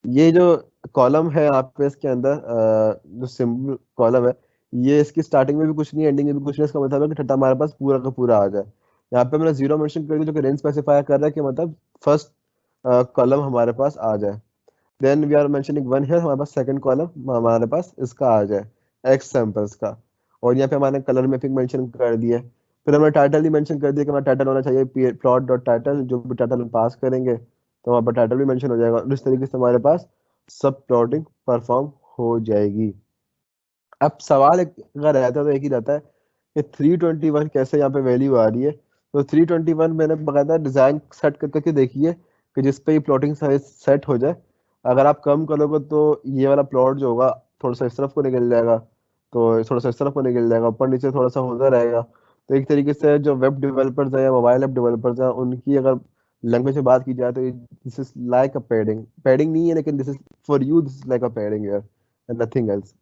ये जो कॉलम है यहाँ पे इसके अंदर जो सिंपल कॉलम है, ये इसकी स्टार्टिंग में भी कुछ नहीं, एंडिंग में भी कुछ नहीं। इसका मतलब है कि डाटा हमारे पास पूरा का पूरा आ जाए। यहाँ पे मैंने जीरो मेंशन कर दिया जो कि रेंज स्पेसिफाई कर रहा है कि मतलब फर्स्ट कॉलम हमारे पास आ जाए। Then we are mentioning one here, हमारे पास सेकंड कॉलम हमारे पास इसका आ जाए, एक्स सैंपल्स का। और यहाँ पे हमारे कलर मैपिंग मेंशन कर दिया। फिर हमने टाइटल ही मेंशन कर दिया कि हमारा टाइटल होना चाहिए प्लॉट डॉट टाइटल, जो भी टाइटल हम पास करेंगे तो वहाँ पर टाइटल भी मेंशन हो जाएगा, और इस तरीके से हमारे पास सब प्लॉटिंग परफॉर्म हो जाएगी। अब सवाल एक अगर रहता है तो एक ही रहता है कि 321 कैसे यहाँ पे वैल्यू आ रही है। तो 321 मैंने बकायदा डिजाइन सेट कर करके देखी है कि जिस पे ये प्लॉटिंग साइज सेट हो जाए। अगर आप कम करोगे तो ये वाला प्लॉट जो होगा थोड़ा सा इस तरफ को निकल जाएगा, तो थोड़ा सा इस तरफ को निकल जाएगा, ऊपर नीचे थोड़ा सा होता रहेगा। तो एक तरीके से जो वेब डेवलपर्स है या मोबाइल ऐप डेवलपर्स है उनकी अगर लैंग्वेज में बात की जाए तो this is like a padding, padding नहीं है लेकिन this is for you, this is like a padding यार, एंड नथिंग एल्स।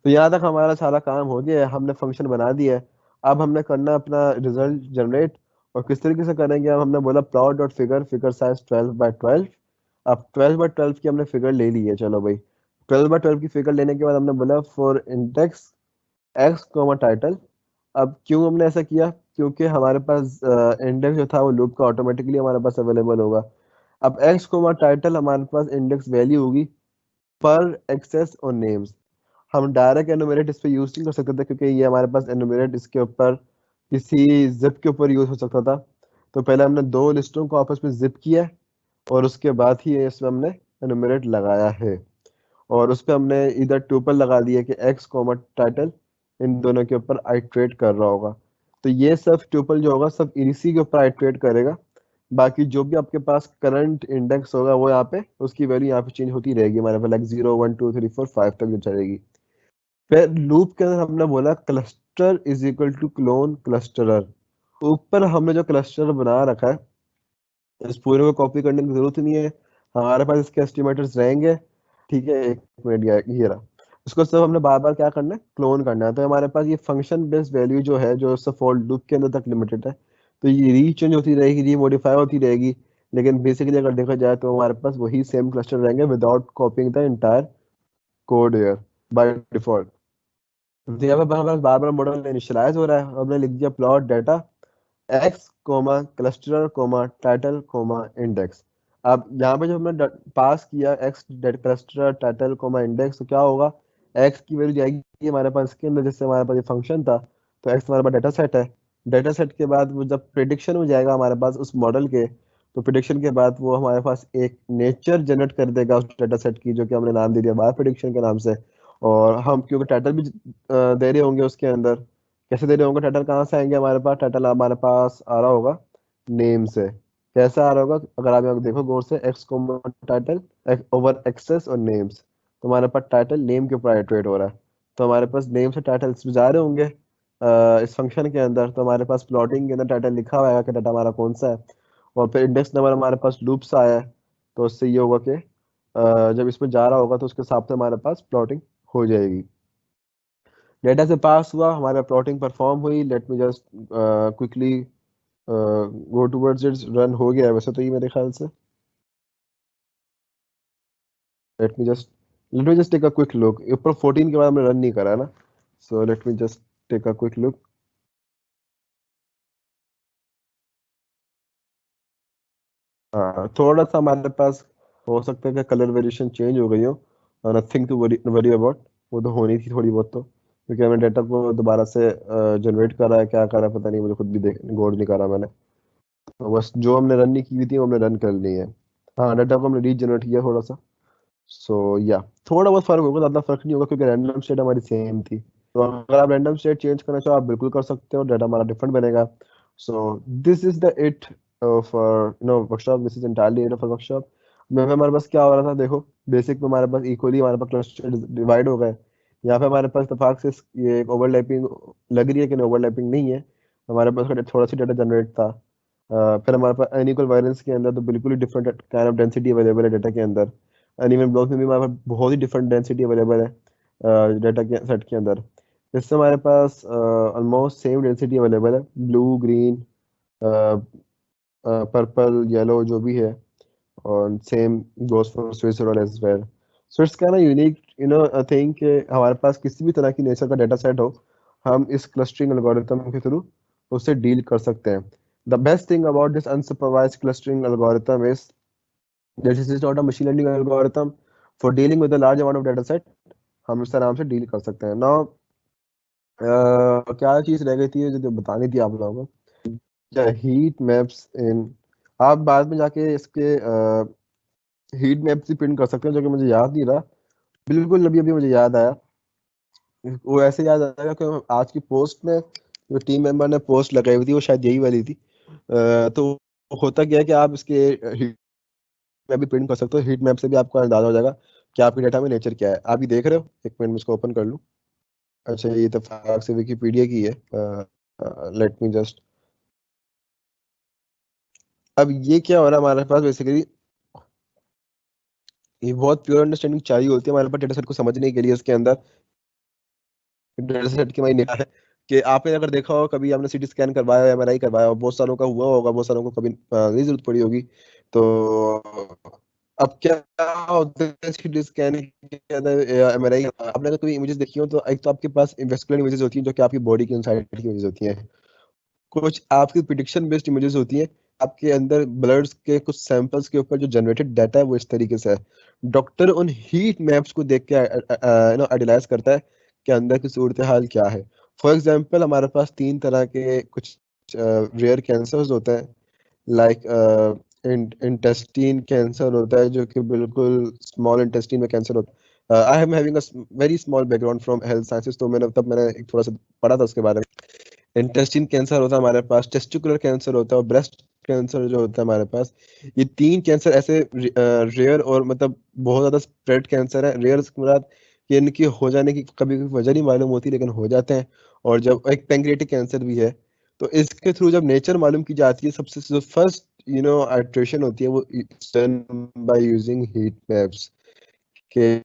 तो यहाँ तक हमारा सारा काम हो गया है, हमने फंक्शन बना दिया है। अब हमने करना है अपना रिजल्ट जनरेट। और किस तरीके से करेंगे, अब हमने बोला plot dot figure, figure size 12 by 12। अब 12 बाय 12 की हमने फिगर ले ली है, चलो भाई। 12 बाय 12 की फिगर लेने के बाद हमने बोला for index x comma title. अब क्यों हमने ऐसा किया, क्योंकि हमारे पास इंडेक्स जो था वो लूप का ऑटोमेटिकली हमारे पास अवेलेबल होगा। अब एक्स कॉमा टाइटल हमारे पास इंडेक्स वैल्यू होगी पर एक्सेस और नेम्स। हम डायरेक्ट एनुमरेट इस पे यूज नहीं कर सकते थे, क्योंकि ये हमारे पास एनुमरेट इसके ऊपर किसी जिप के ऊपर यूज हो सकता था। तो पहले हमने दो लिस्टों को आपस में जिप किया, और उसके बाद ही इसमें हमने एनुमरेट लगाया है। और उस पे हमने इधर ट्यूपल लगा दिया कि एक्स कॉमा टाइटल इन दोनों के ऊपर आइट्रेट कर रहा होगा। तो ये सब ट्यूपल जो होगा सब इसी के ऊपर आइट्रेट करेगा। बाकी जो भी आपके पास करंट इंडेक्स होगा वो यहाँ पे उसकी वैल्यू यहाँ पे चेंज होती रहेगी, हमारे पास लाइक 0 1 2 3 4 5 तक जो चलेगी। फिर लूप के अंदर हमने बोला cluster is equal to clone clusterer. ऊपर हमने जो क्लस्टर बना रखा है, इस पूरे को कॉपी करने की जरूरत नहीं है, हमारे पास इसके एस्टिमेटर्स रहेंगे। ठीक है, एक मिनट, ये रहा। इसको सिर्फ हमने बार बार क्या करना है, क्लोन करना है। तो हमारे पास ये फंक्शन बेस्ड वैल्यू जो है, जो सिर्फ फॉर लूप के अंदर तक लिमिटेड है, तो ये रीचेंज होती रहेगी, रीमोडिफाई होती रहेगी। लेकिन बेसिकली अगर देखा जाए तो हमारे पास वही सेम क्लस्टर रहेंगे without copying the entire code air by default. तो यहाँ पे हमारे बार बार मॉडल इनिशियलाइज हो रहा है। हमने लिख दिया plot data X comma cluster comma title comma index. अब यहाँ पे जो हमने पास किया X cluster title comma index, तो क्या होगा, एक्स की वैल्यू जाएगी हमारे पास इसके अंदर, जैसे हमारे पास ये फंक्शन था, तो एक्स हमारे पास डाटा सेट है। डाटा सेट के बाद वो जब प्रिडिक्शन हो जाएगा हमारे पास उस मॉडल के, तो प्रिडिक्शन के बाद वो हमारे पास एक नेचर जनरेट कर देगा उस डाटा सेट की, जो कि हमने नाम दे दिया बार प्रिडिक्शन के नाम से। और हम क्योंकि टाइटल भी दे रहे होंगे उसके अंदर, कैसे दे रहे होंगे, टाइटल कहाँ से आएंगे हमारे पास, टाइटल हमारे पास आ रहा होगा नेम से। कैसा आ रहा होगा, अगर आप यहाँ देखो गौर से, एक्स को टाइटल ओवर एक्सेस और नेम्स, तो हमारे पास टाइटल नेम के ऊपर इटरेट हो रहा है। तो हमारे पास नेम से टाइटल्स भी जा रहे होंगे इस फंक्शन के अंदर। तो हमारे पास प्लॉटिंग के अंदर टाइटल लिखा हुआ है कि डाटा हमारा कौन सा है, और फिर इंडेक्स नंबर हमारे पास लूप से आया है। तो उससे ये होगा कि जब इसमें जा रहा होगा तो उसके हिसाब से हमारे पास प्लॉटिंग हो जाएगी। डेटा से पास हुआ, हमारा प्लॉटिंग परफॉर्म हुई। Let me just quickly go towards its, run हो गया है वैसे तो ये मेरे ख्याल से। Let me just let me just take a quick look. ऊपर 14 के बाद हमने रन नहीं करा है ना, so let me just take a quick look. हाँ, थोड़ा सा हमारे पास हो सकता है कि कलर वेरिएशन चेंज हो गई हो, और nothing to worry worry about. वो तो होनी थी थोड़ी बहुत तो, क्योंकि हमने डाटा को दोबारा से जनरेट करा है, क्या करा है पता नहीं, मुझे खुद भी देख गौर नहीं करा मैंने। तो बस जो हमने रन नहीं की हुई थी वो हमने रन कर ली है। हाँ, डाटा को हमने रीजनरेट किया थोड़ा सा। सो या थोड़ा बहुत फर्क होगा, ज्यादा फर्क नहीं होगा, क्योंकि रैंडम स्टेट हमारी सेम थी। तो अगर आप रैंडम स्टेट चेंज करना चाहो आप बिल्कुल कर सकते हो, डाटा हमारा डिफरेंट बनेगा। So this is the it of workshop, this is entirely it of workshop. में हमारे पास क्या हो रहा था, देखो बेसिक में हमारे पास इक्वली हमारे पास क्लस्टर डिवाइड हो गए। यहाँ पे हमारे पास इत्तेफाक से ये एक ओवरलैपिंग लग रही है कि ओवरलैपिंग नहीं है, हमारे पास थोड़ा सी डाटा जनरेट था। फिर हमारे पास अनइक्वल वायलेंस के अंदर तो बिल्कुल ही different kind of density available है डाटा के अंदर। एनिमल ब्लॉक में भी हमारे पास बहुत ही डिफरेंट डेंसिटी अवेलेबल है डाटा के सेट के अंदर। इससे हमारे पास ऑलमोस्ट सेम डेंसिटी अवेलेबल है, ब्लू ग्रीन पर्पल येलो जो भी है, और same goes for switch role as well. So it's kind of unique thing कि हमारे पास किसी भी तरह की नेचर का डाटा सेट हो, हम इस क्लस्टरिंग एल्गोरिथम के थ्रू उससे डील कर सकते हैं। The best thing about this unsupervised clustering algorithm is that this is not a machine learning algorithm for dealing with a large amount of data set। हम इस आराम से डील कर सकते हैं ना। क्या चीज रह गई थी जो बतानी थी आप लोगों को, हीट मैप्स इन। आप बाद में जाके इसके हीट मैप्स भी प्रिंट कर सकते हैं, जो कि मुझे याद नहीं रहा बिल्कुल, अभी अभी मुझे याद आया। वो ऐसे याद आया कि आज की पोस्ट में जो टीम मेंबर ने पोस्ट लगाई हुई थी वो शायद यही वाली थी। तो होता क्या है कि आप इसके हीट मैप भी प्रिंट कर सकते हो। हीट मैप से भी आपको अंदाजा हो जाएगा कि आपके डाटा में नेचर क्या है। आप ये देख रहे हो, एक मिनट में इसको ओपन कर लूँ। अच्छा, ये इत्तेफाक से विकिपीडिया की है, लेट मी जस्ट। अब ये क्या हो रहा है हमारे पास, बेसिकली ये बहुत प्योर अंडरस्टैंडिंग चाहिए होती है हमारे पास डेटा सेट को समझने के लिए। इसके अंदर डेटा सेट की हमारी निगाह है कि आपने अगर देखा हो कभी, आपने सीटी स्कैन करवाया या एमआरआई करवाया हो, बहुत सालों का हुआ होगा, बहुत सालों को कभी नहीं जरूरत पड़ी होगी। तो अब क्या होता है सीटी स्कैन के अंदर या एमआरआई, आपने अगर कभी इमेजेस देखी हो, तो एक तो आपके पास इन्वेस्टिगेटिव इमेजेस होती हैं जो कि आपकी बॉडी के इनसाइड की इमेजेस होती हैं। कुछ आपकी प्रिडिक्शन बेस्ड इमेजेस होती हैं, आपके अंदर ब्लड्स के कुछ सैंपल्स के ऊपर जो जनरेटेड डाटा है वो इस तरीके से है। डॉक्टर उन हीट मैप्स को देख के आइडियलाइज करता है कि अंदर की सूरत हाल क्या है। फॉर एग्जांपल, हमारे पास 3 तरह के कुछ रेयर कैंसर्स होते हैं, लाइक इंटेस्टीन कैंसर होता है, जो कि बिल्कुल स्मॉल इंटेस्टीन में कैंसर होता है। आई am having a very small background from health sciences, तो मैंने एक थोड़ा सा पढ़ा था उसके बारे में। इंटेस्टाइन कैंसर होता है हमारे पास, टेस्टिकुलर कैंसर होता है, और ब्रेस्ट कैंसर जो होता है हमारे पास। ये 3 कैंसर ऐसे रेयर और मतलब बहुत ज्यादा स्प्रेड कैंसर है। रेयर मुराद कि इनकी हो जाने की कभी कभी वजह नहीं मालूम होती, लेकिन हो जाते हैं। और जब एक पेंक्रियाटिक कैंसर भी है, तो इसके थ्रू जब नेचर मालूम की जाती है, सबसे जो फर्स्ट अल्ट्रेशन होती है वो बाय यूजिंग हीट मैप्स के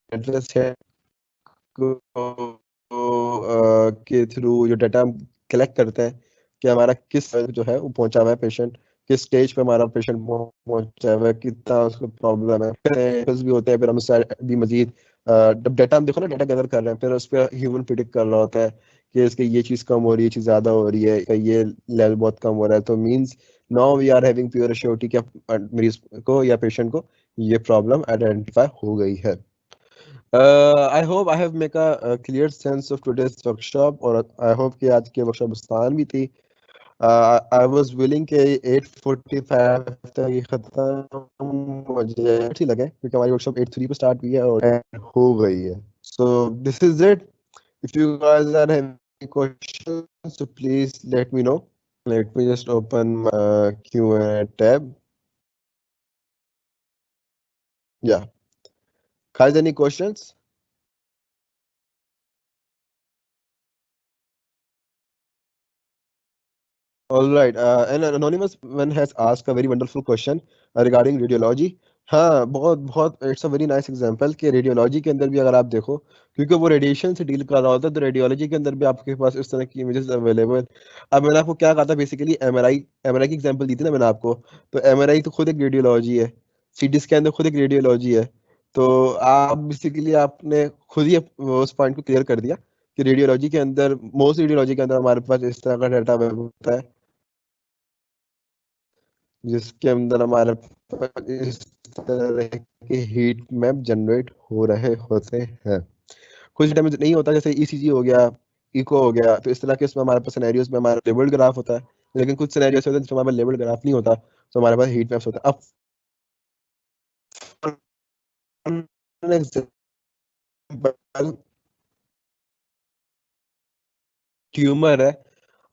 के थ्रू जो डाटा हम कलेक्ट करते हैं कि हमारा किस जो है वो पहुंचा हुआ है पेशेंट, किस स्टेज पे हमारा पेशेंट पहुंचा हुआ है, कितना उसको प्रॉब्लम है, फिर भी होते हैं, फिर हम उससे भी मजीद जब डाटा हम देखो ना, डाटा गैदर कर रहे हैं, फिर उस पर ह्यूमन प्रिडिक्ट कर रहा होता है कि इसके ये चीज़ कम हो रही है, ये चीज़ ज़्यादा हो रही है, ये लेवल बहुत कम हो रहा है, तो means now we are having pure surety कि मरीज को या पेशेंट को ये प्रॉब्लम आइडेंटिफाई हो गई है। I hope I have make a clear sense of today's workshop, और I hope कि आज की वर्कशॉप आसान भी थी। I was willing कि 8:45 तक ये खत्म मुझे अच्छी लगे, क्योंकि हमारी वर्कशॉप 8:03 पे स्टार्ट हुई है और end हो गई है। So this is it. If you guys are having questions, so please let me know. Let me just open my Q&A tab. Yeah. Guys, any questions? All right. An anonymous one has asked a very wonderful question regarding radiology. हाँ, बहुत बहुत it's a very nice example कि radiology के अंदर भी अगर आप देखो, क्योंकि वो रेडिएशन से डील कर रहा होता है, तो रेडियोलॉजी के अंदर भी आपके पास इस तरह की इमेजेस अवेलेबल। अब मैंने आपको क्या कहा था, बेसिकली एमआरआई की एग्जांपल दी थी ना मैंने आपको, तो एमआरआई तो खुद एक रेडियोलॉजी है, सीटी स्कैन तो खुद एक रेडियोलॉजी है। तो आप बेसिकली आपने खुद ही उस पॉइंट को क्लियर कर दिया कि रेडियोलॉजी के अंदर, मोस्ट रेडियोलॉजी के अंदर हमारे पास इस तरह का डाटा अवेलेबल होता है, जिसके अंदर हमारे पास इस तरह के हीट मैप जनरेट हो रहे होते हैं। कुछ डैमेज नहीं होता, जैसे ईसीजी हो गया, इको हो गया, तो इस तरह के उसमें हमारे पास सिनेरियोज में हमारा लेबल्ड ग्राफ होता है। लेकिन कुछ सिनेरियोज होते हैं जिसमें हमारे पास लेबल्ड ग्राफ नहीं होता, तो हमारे पास हीट मैप्स होता है। अब एग्जांपल ट्यूमर है,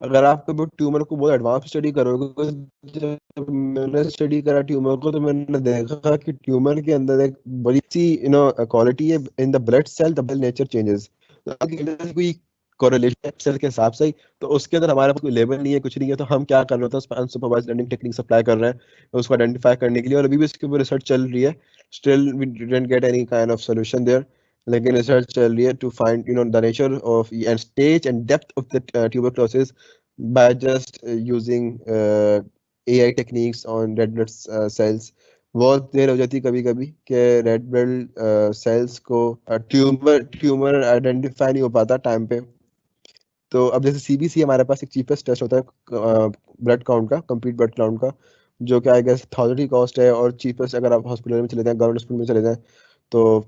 अगर आप कभी ट्यूमर को बहुत एडवांस स्टडी करोगे, तो जब मैंने स्टडी करा ट्यूमर को, तो मैंने देखा कि ट्यूमर के अंदर एक बड़ी सी क्वालिटी है, in the blood cell the nature changes. कोई कोरिलेशन सेल के हिसाब से ही, तो उसके अंदर हमारे पास कोई लेबल नहीं है, कुछ नहीं है, तो हम क्या कर रहे होते हैं, उस पर अनसुपरवाइज्ड लर्निंग टेक्निक अप्लाई कर रहे हैं उसको आइडेंटिफाई करने के लिए, और अभी भी इसके ऊपर रिसर्च चल रही है। Still we didn't get any kind of solution there, लेकिन रिसर्च चल रही है to find the nature of and stage and depth of the tuberculosis by just using AI techniques on red blood cells। बहुत देर हो जाती है कभी कभी कि रेड ब्लड सेल्स को ट्यूमर ट्यूमर आइडेंटिफाई नहीं हो पाता टाइम पे। तो अब जैसे सीबीसी हमारे पास एक चीपेस्ट टेस्ट होता है ब्लड काउंट का, कंप्लीट ब्लड काउंट का, जो कि आई गेस 1000 की कॉस्ट है, और चीपेस्ट अगर आप हॉस्पिटल में चले जाएं, गवर्नमेंट हॉस्पिटल में चले जाएं, तो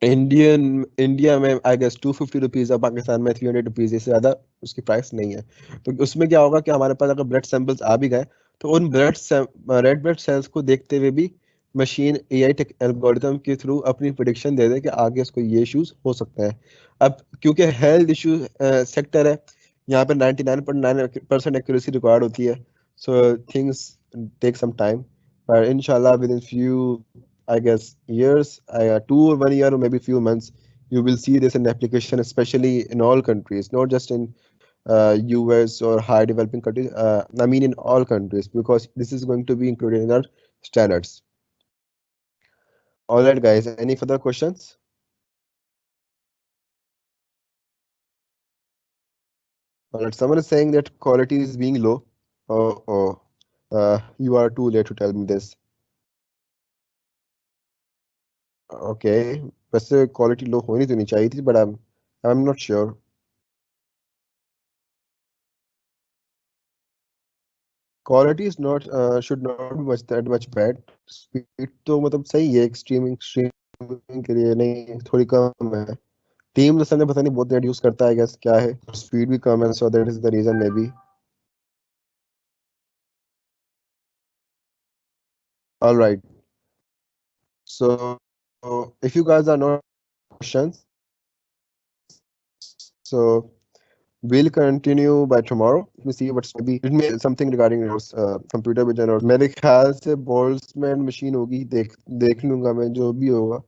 इंडिया में आई गेस 250 रुपीज़ है, पाकिस्तान में 300 रुपीज़, इससे ज़्यादा उसकी प्राइस नहीं है। तो उसमें क्या होगा कि हमारे पास अगर ब्लड सैंपल्स आ भी गए, तो उन रेड ब्लड सेल्स को देखते हुए भी मशीन एआई एल्गोरिथम के थ्रू अपनी प्रिडिक्शन दे दे कि आगे इसको ये इश्यूज हो सकते हैं। अब क्योंकि हेल्थ इशू सेक्टर है, यहाँ पे 99.9% एक्यूरेसी रिक्वायर्ड होती है, so things take some time, पर इंशाल्लाह within few I guess years, 2 or 1 year or maybe few months, you will see this in application, especially in all countries, not just in US or high developing countries. I mean in all countries, because this is going to be included in our standards. All right, guys. Any further questions? All right. Someone is saying that quality is being low. Oh, oh. You are too late to tell me this. Okay. वैसे quality लो होनी तो नहीं चाहिए थी, but I'm not sure. Quality is not should not be much that much bad. Speed तो मतलब सही है, एक्सट्रीमिंग के लिए नहीं, थोड़ी कम है। टीम जैसे ने पता नहीं बहुत रेड्यूस करता है, गैस क्या है, स्पीड भी कम है, so that is the reason maybe. Alright, so if you guys are not questions, so we'll continue by tomorrow. Let me see what's maybe it may something regarding computer vision, और मेरे ख्याल से Boltzmann machine होगी, देख देख लूंगा मैं जो भी होगा,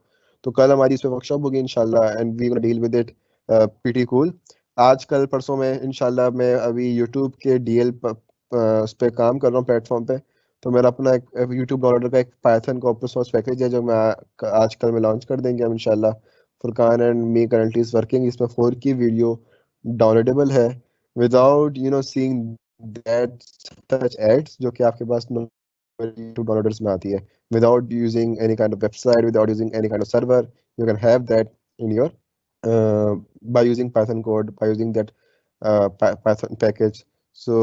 तो कल हमारी इस पे वर्कशॉप होगी इंशाल्लाह, and we gonna deal with it pretty cool. आज कल परसों में इंशाल्लाह मैं अभी यूट्यूब के डीएल उस पर काम कर रहा हूँ प्लेटफॉर्म पे। तो मेरा अपना एक यूट्यूब डाउनलोडर का एक पाइथन का ओपन सोर्स पैकेज है जो मैं आजकल में लॉन्च कर देंगे हम इंशाल्लाह। Furqan and me currently is working, इसमें 4 की वीडियो डाउनलोडेबल है without seeing that such ads जो कि आपके पास यूट्यूब डाउनलोडर्स में आती है, without using any kind of website, without using any kind of server. You can have that in your by using Python code, by using that Python package. So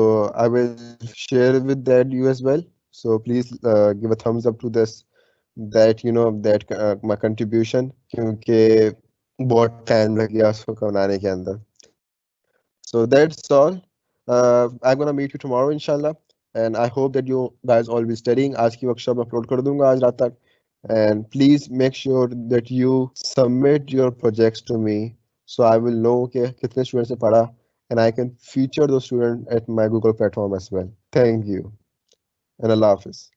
I will share with that you as well. So please give a thumbs up to this, that that my contribution, क्योंकि बहुत time लग गया उसको बनाने के अंदर. So that's all. I'm gonna meet you tomorrow, inshallah. And I hope that you guys all be studying. आज की workshop मैं upload कर दूंगा आज रात तक. And please make sure that you submit your projects to me, so I will know कि कितने students ने पढ़ा, and I can feature those students at my Google platform as well. Thank you, and Allah Hafiz.